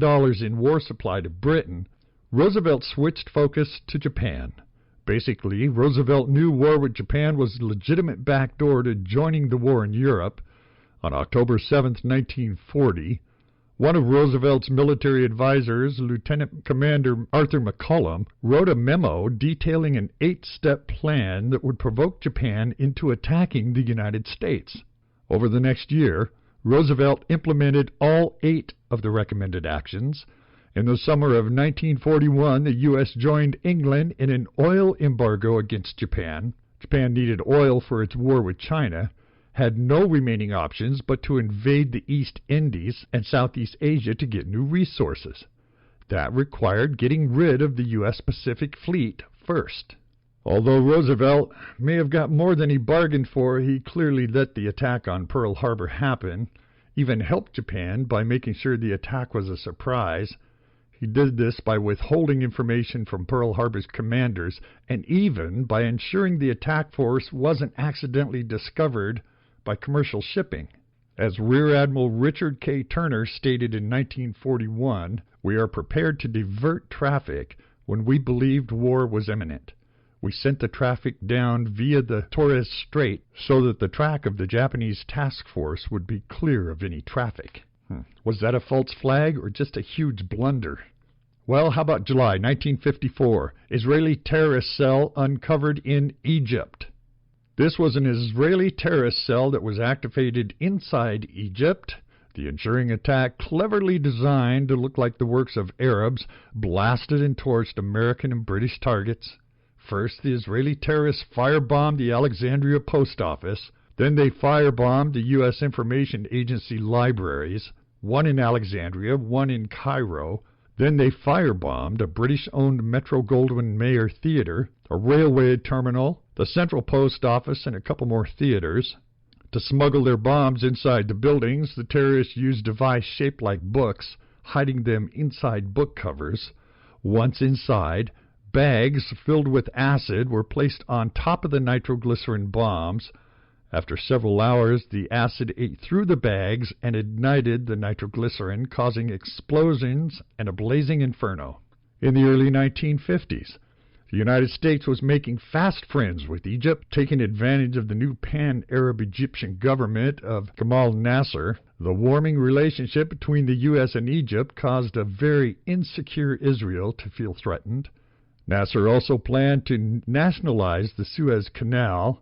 in war supply to Britain, Roosevelt switched focus to Japan. Basically, Roosevelt knew war with Japan was a legitimate backdoor to joining the war in Europe. On October 7, 1940, one of Roosevelt's military advisors, Lieutenant Commander Arthur McCullum, wrote a memo detailing an 8-step plan that would provoke Japan into attacking the United States. Over the next year, Roosevelt implemented all 8 of the recommended actions. In the summer of 1941, the U.S. joined England in an oil embargo against Japan. Japan needed oil for its war with China, had no remaining options but to invade the East Indies and Southeast Asia to get new resources. That required getting rid of the U.S. Pacific Fleet first. Although Roosevelt may have got more than he bargained for, he clearly let the attack on Pearl Harbor happen, even helped Japan by making sure the attack was a surprise. He did this by withholding information from Pearl Harbor's commanders and even by ensuring the attack force wasn't accidentally discovered by commercial shipping. As Rear Admiral Richard K. Turner stated in 1941, "We are prepared to divert traffic when we believed war was imminent. We sent the traffic down via the Torres Strait so that the track of the Japanese task force would be clear of any traffic." Was that a false flag or just a huge blunder? Well, how about July 1954? Israeli terrorist cell uncovered in Egypt. This was an Israeli terrorist cell that was activated inside Egypt. The ensuing attack, cleverly designed to look like the works of Arabs, blasted and torched American and British targets. First, the Israeli terrorists firebombed the Alexandria post office. Then they firebombed the U.S. Information Agency libraries, one in Alexandria, one in Cairo. Then they firebombed a British-owned Metro-Goldwyn-Mayer theater, a railway terminal, the Central Post Office, and a couple more theaters. To smuggle their bombs inside the buildings, the terrorists used devices shaped like books, hiding them inside book covers. Once inside, bags filled with acid were placed on top of the nitroglycerin bombs. After several hours, the acid ate through the bags and ignited the nitroglycerin, causing explosions and a blazing inferno. In the early 1950s, the United States was making fast friends with Egypt, taking advantage of the new pan-Arab Egyptian government of Gamal Nasser. The warming relationship between the U.S. and Egypt caused a very insecure Israel to feel threatened. Nasser also planned to nationalize the Suez Canal,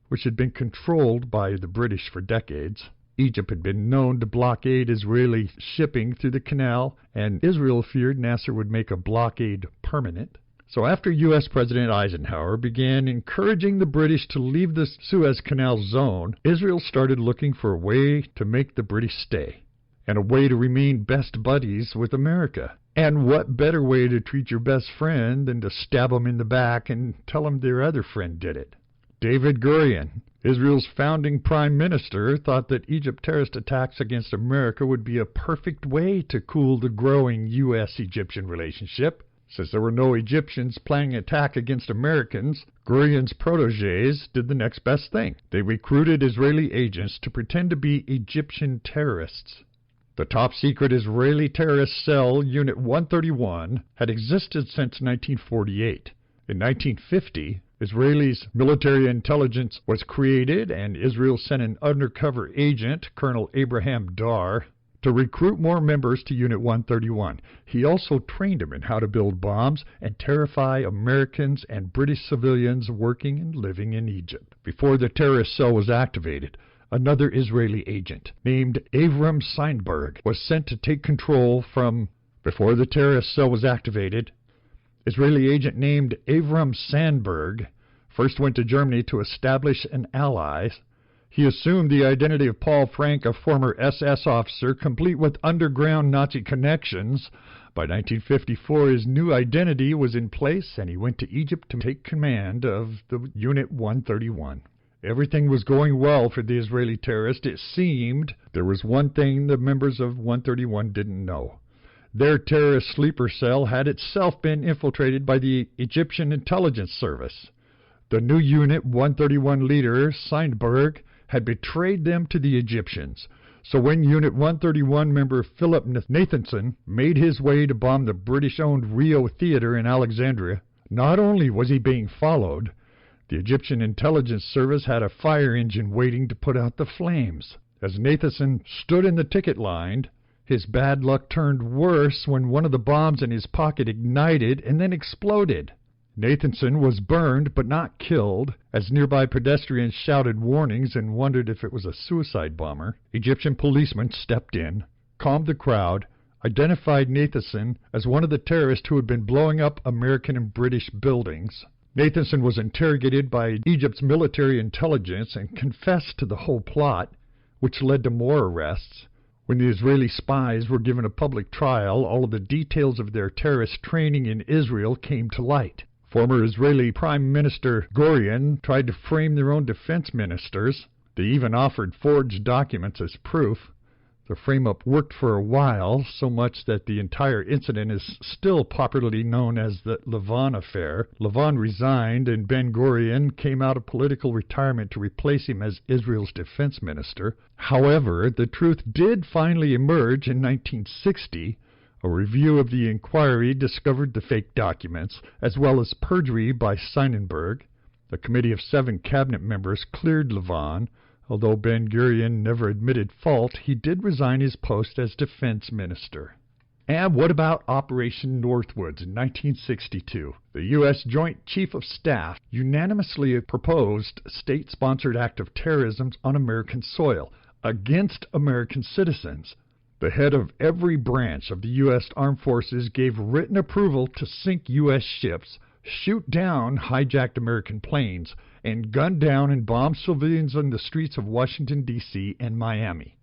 which had been controlled by the British for decades. Egypt had been known to blockade Israeli shipping through the canal, and Israel feared Nasser would make a blockade permanent. So after U.S. President Eisenhower began encouraging the British to leave the Suez Canal zone, Israel started looking for a way to make the British stay, and a way to remain best buddies with America. And what better way to treat your best friend than to stab them in the back and tell them their other friend did it? David Gurion, Israel's founding prime minister, thought that Egypt terrorist attacks against America would be a perfect way to cool the growing U.S.-Egyptian relationship. Since there were no Egyptians planning an attack against Americans, Gurion's protégés did the next best thing. They recruited Israeli agents to pretend to be Egyptian terrorists. The top-secret Israeli terrorist cell, Unit 131, had existed since 1948. In 1950, Israel's military intelligence was created, and Israel sent an undercover agent, Colonel Abraham Dar, to recruit more members to Unit 131. He also trained them in how to build bombs and terrify Americans and British civilians working and living in Egypt. Before the terrorist cell was activated, another Israeli agent named Avram Seinberg was sent to take control from... Before the terrorist cell was activated, Israeli agent named Avram Sandberg first went to Germany to establish an ally. He assumed the identity of Paul Frank, a former SS officer, complete with underground Nazi connections. By 1954, his new identity was in place, and he went to Egypt to take command of the Unit 131. Everything was going well for the Israeli terrorists. It seemed there was one thing the members of 131 didn't know. Their terrorist sleeper cell had itself been infiltrated by the Egyptian intelligence service. The new Unit 131 leader, Seinberg, had betrayed them to the Egyptians. So when Unit 131 member Philip Nathanson made his way to bomb the British-owned Rio Theater in Alexandria, not only was he being followed, the Egyptian intelligence service had a fire engine waiting to put out the flames. As Nathanson stood in the ticket line, his bad luck turned worse when one of the bombs in his pocket ignited and then exploded. Nathanson was burned but not killed. As nearby pedestrians shouted warnings and wondered if it was a suicide bomber, Egyptian policemen stepped in, calmed the crowd, identified Nathanson as one of the terrorists who had been blowing up American and British buildings. Nathanson was interrogated by Egypt's military intelligence and confessed to the whole plot, which led to more arrests. When the Israeli spies were given a public trial, all of the details of their terrorist training in Israel came to light. Former Israeli Prime Minister Gurion tried to frame their own defense ministers. They even offered forged documents as proof. The frame-up worked for a while, so much that the entire incident is still popularly known as the Lavon Affair. Lavon resigned, and Ben-Gurion came out of political retirement to replace him as Israel's defense minister. However, the truth did finally emerge in 1960. A review of the inquiry discovered the fake documents, as well as perjury by Sonnenberg. The committee of 7 cabinet members cleared Lavon. Although Ben-Gurion never admitted fault, he did resign his post as defense minister. And what about Operation Northwoods in 1962? The U.S. Joint Chief of Staff unanimously proposed a state-sponsored act of terrorism on American soil against American citizens. The head of every branch of the U.S. Armed Forces gave written approval to sink U.S. ships, shoot down hijacked American planes, and gun down and bomb civilians on the streets of Washington, D.C. and Miami.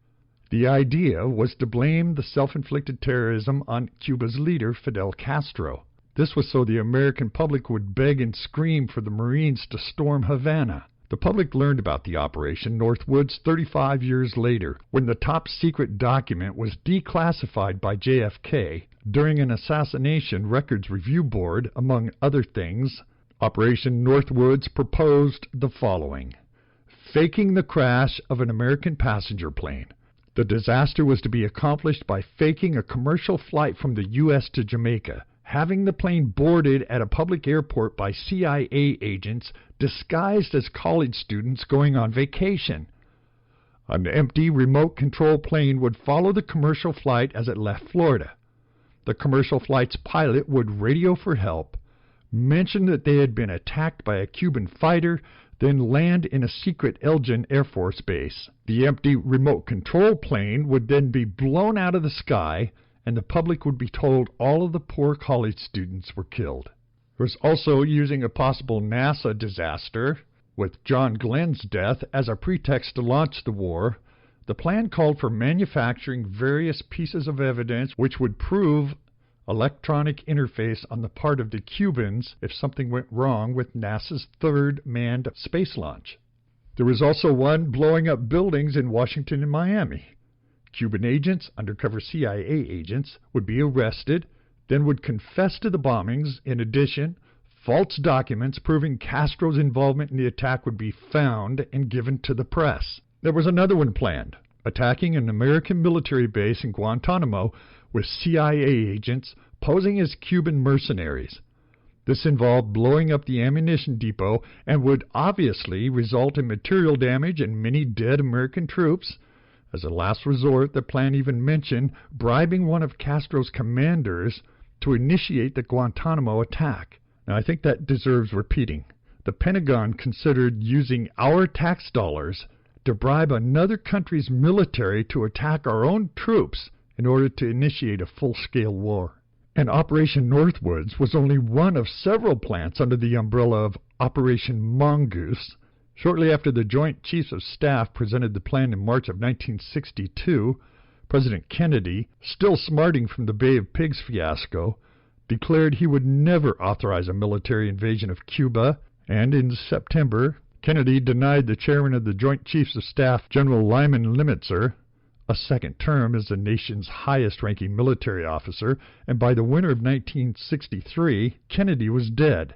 The idea was to blame the self-inflicted terrorism on Cuba's leader, Fidel Castro. This was so the American public would beg and scream for the Marines to storm Havana. The public learned about the Operation Northwoods 35 years later, when the top-secret document was declassified by JFK during an assassination records review board, among other things. Operation Northwoods proposed the following: faking the crash of an American passenger plane. The disaster was to be accomplished by faking a commercial flight from the U.S. to Jamaica, having the plane boarded at a public airport by CIA agents disguised as college students going on vacation. An empty remote control plane would follow the commercial flight as it left Florida. The commercial flight's pilot would radio for help, mention that they had been attacked by a Cuban fighter, then land in a secret Elgin Air Force Base. The empty remote control plane would then be blown out of the sky, and the public would be told all of the poor college students were killed. There was also using a possible NASA disaster, with John Glenn's death as a pretext to launch the war. The plan called for manufacturing various pieces of evidence which would prove electronic interface on the part of the Cubans if something went wrong with NASA's 3rd manned space launch. There was also one blowing up buildings in Washington and Miami. Cuban agents, undercover CIA agents, would be arrested, then would confess to the bombings. In addition, false documents proving Castro's involvement in the attack would be found and given to the press. There was another one planned, attacking an American military base in Guantanamo with CIA agents posing as Cuban mercenaries. This involved blowing up the ammunition depot and would obviously result in material damage and many dead American troops. As a last resort, the plan even mentioned bribing one of Castro's commanders to initiate the Guantanamo attack. Now, I think that deserves repeating. The Pentagon considered using our tax dollars to bribe another country's military to attack our own troops in order to initiate a full-scale war. And Operation Northwoods was only one of several plans under the umbrella of Operation Mongoose. Shortly after the Joint Chiefs of Staff presented the plan in March of 1962, President Kennedy, still smarting from the Bay of Pigs fiasco, declared he would never authorize a military invasion of Cuba, and in September, Kennedy denied the chairman of the Joint Chiefs of Staff, General Lyman Limitzer, a second term as the nation's highest-ranking military officer, and by the winter of 1963, Kennedy was dead,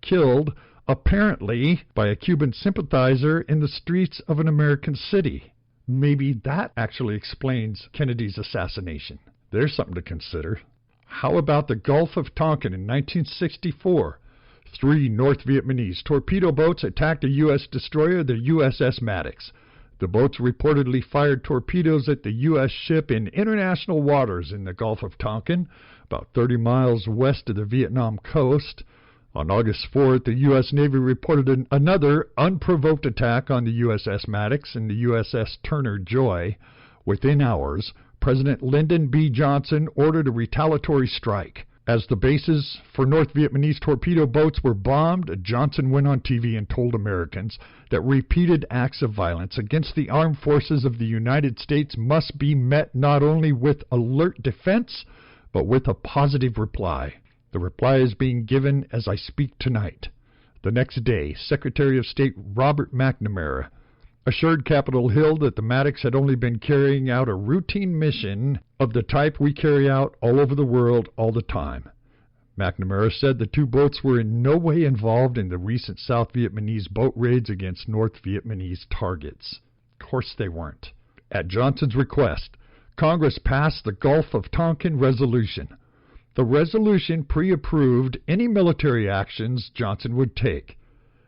killed, apparently, by a Cuban sympathizer in the streets of an American city. Maybe that actually explains Kennedy's assassination. There's something to consider. How about the Gulf of Tonkin in 1964? 3 North Vietnamese torpedo boats attacked a U.S. destroyer, the USS Maddox. The boats reportedly fired torpedoes at the U.S. ship in international waters in the Gulf of Tonkin, about 30 miles west of the Vietnam coast. On August 4th, the U.S. Navy reported another unprovoked attack on the USS Maddox and the USS Turner Joy. Within hours, President Lyndon B. Johnson ordered a retaliatory strike. As the bases for North Vietnamese torpedo boats were bombed, Johnson went on TV and told Americans that repeated acts of violence against the armed forces of the United States must be met not only with alert defense, but with a positive reply. The reply is being given as I speak tonight. The next day, Secretary of State Robert McNamara assured Capitol Hill that the Maddox had only been carrying out a routine mission of the type we carry out all over the world all the time. McNamara said the two boats were in no way involved in the recent South Vietnamese boat raids against North Vietnamese targets. Of course they weren't. At Johnson's request, Congress passed the Gulf of Tonkin Resolution. The resolution pre-approved any military actions Johnson would take.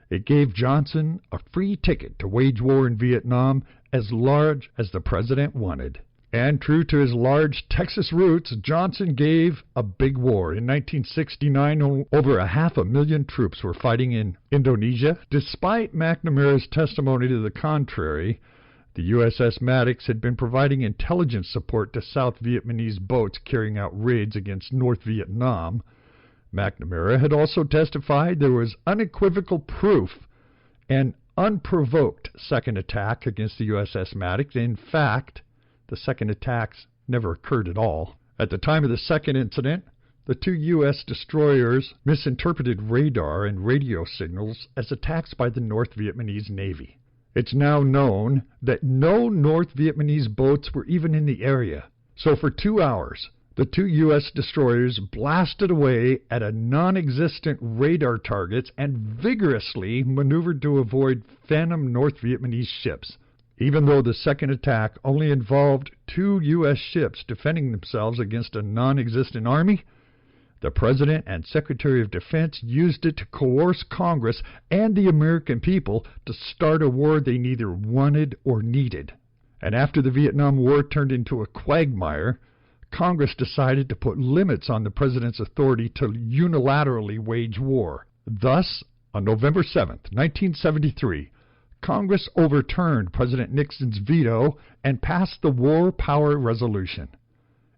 It gave Johnson a free ticket to wage war in Vietnam as large as the president wanted. And true to his large Texas roots, Johnson gave a big war. In 1969, over 500,000 troops were fighting in Indonesia. Despite McNamara's testimony to the contrary, the USS Maddox had been providing intelligence support to South Vietnamese boats carrying out raids against North Vietnam. McNamara had also testified there was unequivocal proof an unprovoked second attack against the USS Maddox. In fact, the second attacks never occurred at all. At the time of the second incident, the two U.S. destroyers misinterpreted radar and radio signals as attacks by the North Vietnamese Navy. It's now known that no North Vietnamese boats were even in the area. So for 2 hours, the two U.S. destroyers blasted away at a non-existent radar targets and vigorously maneuvered to avoid phantom North Vietnamese ships. Even though the second attack only involved two U.S. ships defending themselves against a non-existent army, the President and Secretary of Defense used it to coerce Congress and the American people to start a war they neither wanted or needed. And after the Vietnam War turned into a quagmire, Congress decided to put limits on the President's authority to unilaterally wage war. Thus, on November 7th, 1973, Congress overturned President Nixon's veto and passed the War Power Resolution.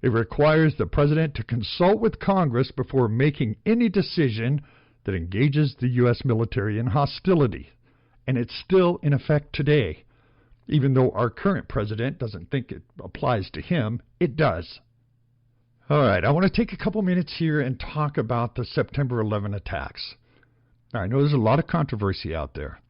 It requires the President to consult with Congress before making any decision that engages the U.S. military in hostility. And it's still in effect today. Even though our current President doesn't think it applies to him, it does. All right, I want to take a couple minutes here and talk about the September 11 attacks. Now, I know there's a lot of controversy out there.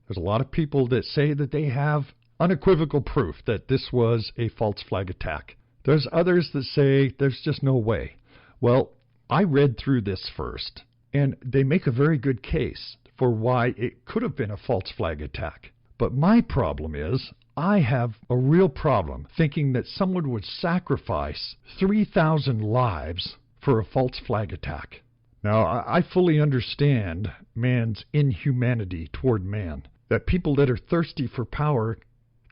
There's a lot of people that say that they have unequivocal proof that this was a false flag attack. There's others that say there's just no way. Well, I read through this first, and they make a very good case for why it could have been a false flag attack. But my problem is, I have a real problem thinking that someone would sacrifice 3,000 lives for a false flag attack. Now, I fully understand man's inhumanity toward man, that people that are thirsty for power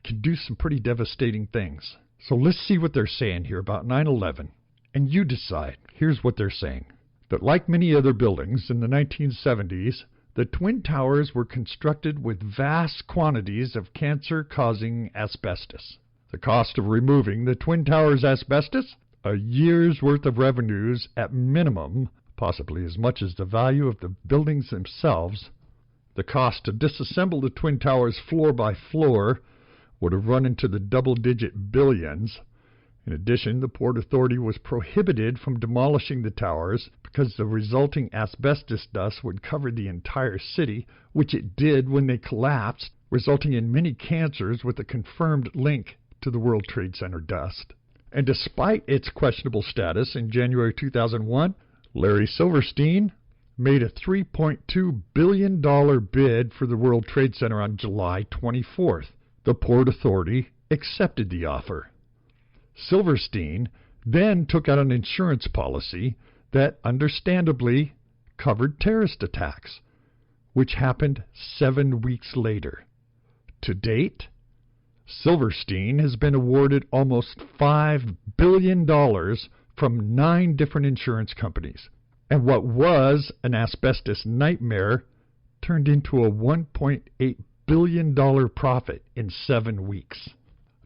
can do some pretty devastating things. So let's see what they're saying here about 9/11, and you decide. Here's what they're saying. That like many other buildings in the 1970s, the Twin Towers were constructed with vast quantities of cancer-causing asbestos. The cost of removing the Twin Towers asbestos? A year's worth of revenues at minimum, possibly as much as the value of the buildings themselves. The cost to disassemble the Twin Towers floor by floor would have run into the double-digit billions. In addition, the Port Authority was prohibited from demolishing the towers because the resulting asbestos dust would cover the entire city, which it did when they collapsed, resulting in many cancers with a confirmed link to the World Trade Center dust. And despite its questionable status, in January 2001, Larry Silverstein made a $3.2 billion bid for the World Trade Center on July 24th. The Port Authority accepted the offer. Silverstein then took out an insurance policy that understandably covered terrorist attacks, which happened 7 weeks later. To date, Silverstein has been awarded almost $5 billion from 9 different insurance companies. And what was an asbestos nightmare turned into a $1.8 billion profit in 7 weeks.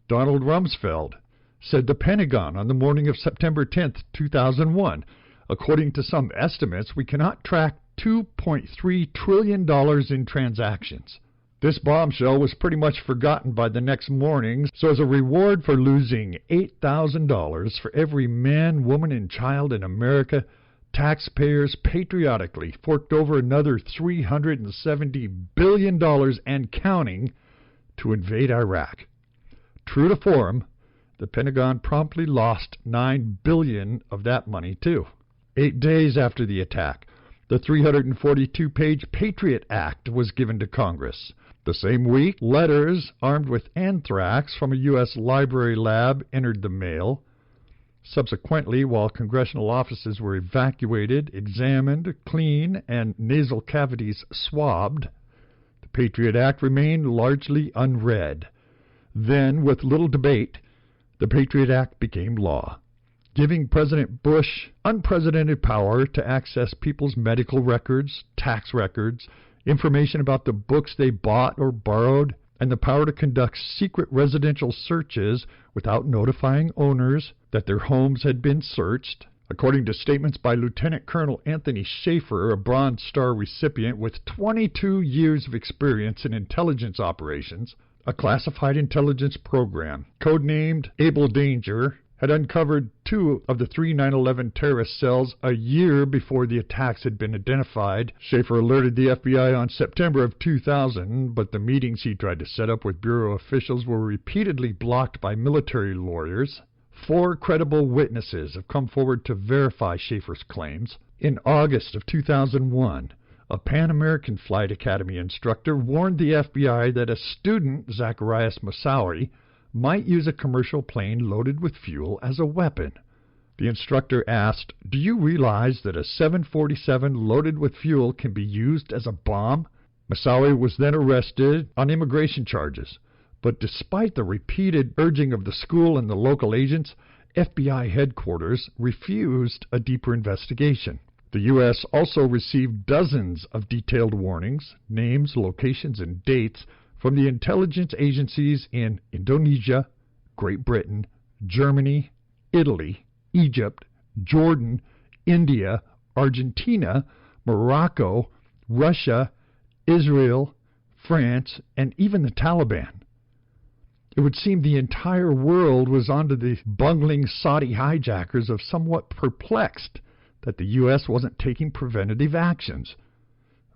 Donald Rumsfeld said the Pentagon on the morning of September 10, 2001, according to some estimates, we cannot track $2.3 trillion in transactions. This bombshell was pretty much forgotten by the next morning, so as a reward for losing $8,000 for every man, woman, and child in America, taxpayers patriotically forked over another $370 billion and counting to invade Iraq. True to form, the Pentagon promptly lost $9 billion of that money, too. 8 days after the attack, the 342-page Patriot Act was given to Congress. The same week, letters armed with anthrax from a U.S. library lab entered the mail. Subsequently, while congressional offices were evacuated, examined, cleaned, and nasal cavities swabbed, the Patriot Act remained largely unread. Then, with little debate, the Patriot Act became law, giving President Bush unprecedented power to access people's medical records, tax records, information about the books they bought or borrowed, and the power to conduct secret residential searches without notifying owners that their homes had been searched. According to statements by Lieutenant Colonel Anthony Schaefer, a Bronze Star recipient with 22 years of experience in intelligence operations, a classified intelligence program, codenamed Able Danger, had uncovered 2 of the 3 9/11 terrorist cells a year before the attacks had been identified. Schaefer alerted the FBI on September of 2000, but the meetings he tried to set up with Bureau officials were repeatedly blocked by military lawyers. 4 credible witnesses have come forward to verify Schaefer's claims. In August of 2001, a Pan American Flight Academy instructor warned the FBI that a student, Zacharias Moussaoui, might use a commercial plane loaded with fuel as a weapon. The instructor asked, "Do you realize that a 747 loaded with fuel can be used as a bomb?" Moussaoui was then arrested on immigration charges, but despite the repeated urging of the school and the local agents, FBI headquarters refused a deeper investigation. The U.S. also received dozens of detailed warnings, names, locations, and dates from the intelligence agencies in Indonesia, Great Britain, Germany, Italy, Egypt, Jordan, India, Argentina, Morocco, Russia, Israel, France, and even the Taliban. It would seem the entire world was onto the bungling Saudi hijackers of somewhat perplexed that the U.S. wasn't taking preventative actions.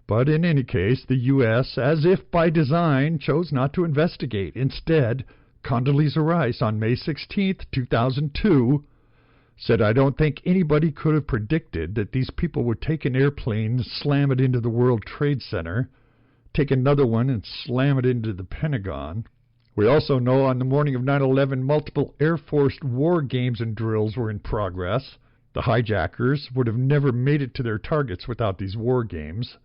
But in any case, the U.S., as if by design, chose not to investigate. Instead, Condoleezza Rice, on May 16, 2002, said, "I don't think anybody could have predicted that these people would take an airplane, slam it into the World Trade Center, take another one and slam it into the Pentagon." We also know on the morning of 9/11, multiple Air Force war games and drills were in progress. The hijackers would have never made it to their targets without these war games.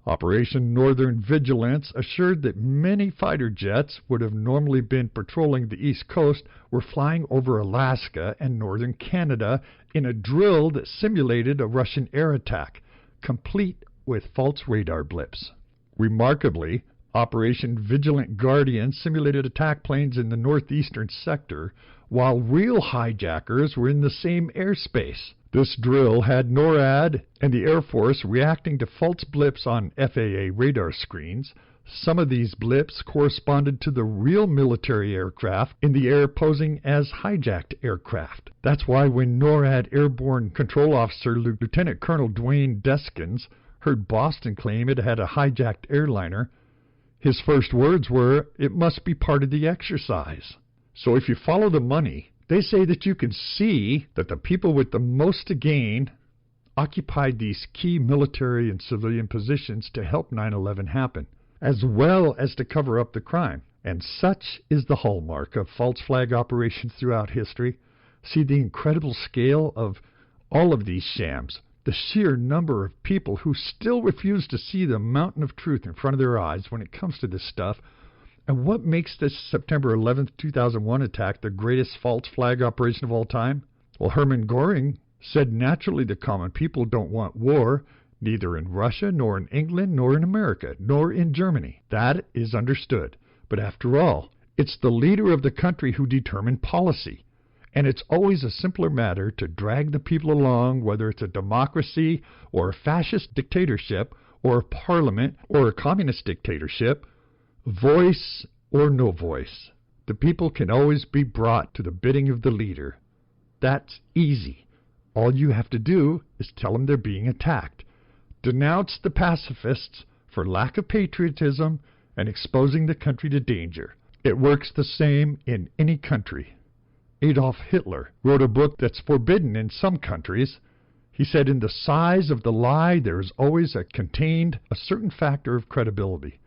Operation Northern Vigilance assured that many fighter jets would have normally been patrolling the East Coast were flying over Alaska and northern Canada in a drill that simulated a Russian air attack, complete with false radar blips. Remarkably, Operation Vigilant Guardian simulated attack planes in the northeastern sector, while real hijackers were in the same airspace. This drill had NORAD and the Air Force reacting to false blips on FAA radar screens. Some of these blips corresponded to the real military aircraft in the air posing as hijacked aircraft. That's why when NORAD Airborne Control Officer Lieutenant Colonel Dwayne Deskins heard Boston claim it had a hijacked airliner, his first words were, "It must be part of the exercise." So if you follow the money, they say that you can see that the people with the most to gain occupied these key military and civilian positions to help 9/11 happen, as well as to cover up the crime. And such is the hallmark of false flag operations throughout history. See the incredible scale of all of these shams, the sheer number of people who still refuse to see the mountain of truth in front of their eyes when it comes to this stuff. And what makes this September 11th, 2001 attack the greatest false flag operation of all time? Well, Hermann Göring said naturally the common people don't want war, neither in Russia, nor in England, nor in America, nor in Germany. That is understood. But after all, it's the leader of the country who determines policy. And it's always a simpler matter to drag the people along, whether it's a democracy or a fascist dictatorship or a parliament or a communist dictatorship, voice or no voice. The people can always be brought to the bidding of the leader. That's easy. All you have to do is tell them they're being attacked. Denounce the pacifists for lack of patriotism and exposing the country to danger. It works the same in any country. Adolf Hitler wrote a book that's forbidden in some countries. He said, in the size of the lie, there is always contained a certain factor of credibility,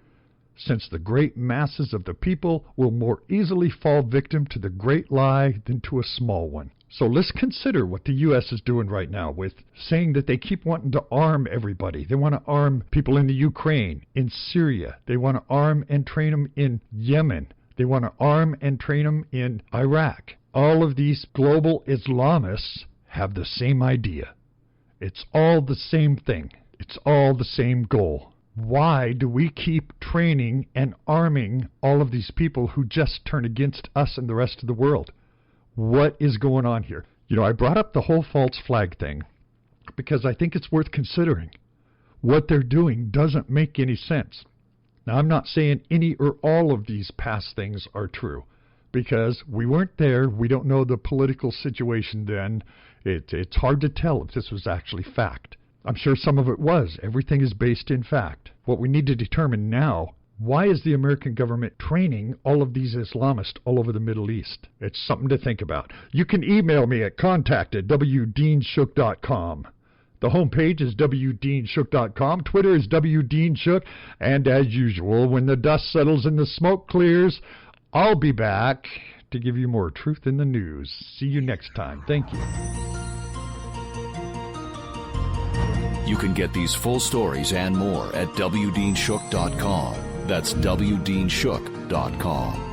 since the great masses of the people will more easily fall victim to the great lie than to a small one. So let's consider what the U.S. is doing right now with saying that they keep wanting to arm everybody. They want to arm people in the Ukraine, in Syria. They want to arm and train them in Yemen. They want to arm and train them in Iraq. All of these global Islamists have the same idea. It's all the same thing. It's all the same goal. Why do we keep training and arming all of these people who just turn against us and the rest of the world? What is going on here? You know, I brought up the whole false flag thing because I think it's worth considering. What they're doing doesn't make any sense. Now, I'm not saying any or all of these past things are true because we weren't there. We don't know the political situation then. It's hard to tell if this was actually fact. I'm sure some of it was. Everything is based in fact. What we need to determine now, why is the American government training all of these Islamists all over the Middle East? It's something to think about. You can email me at contact@wdeanshook.com. The homepage is wdeanshook.com. Twitter is wdeanshook. And as usual, when the dust settles and the smoke clears, I'll be back to give you more truth in the news. See you next time. Thank you. You can get these full stories and more at wdeanshook.com. That's wdeanshook.com.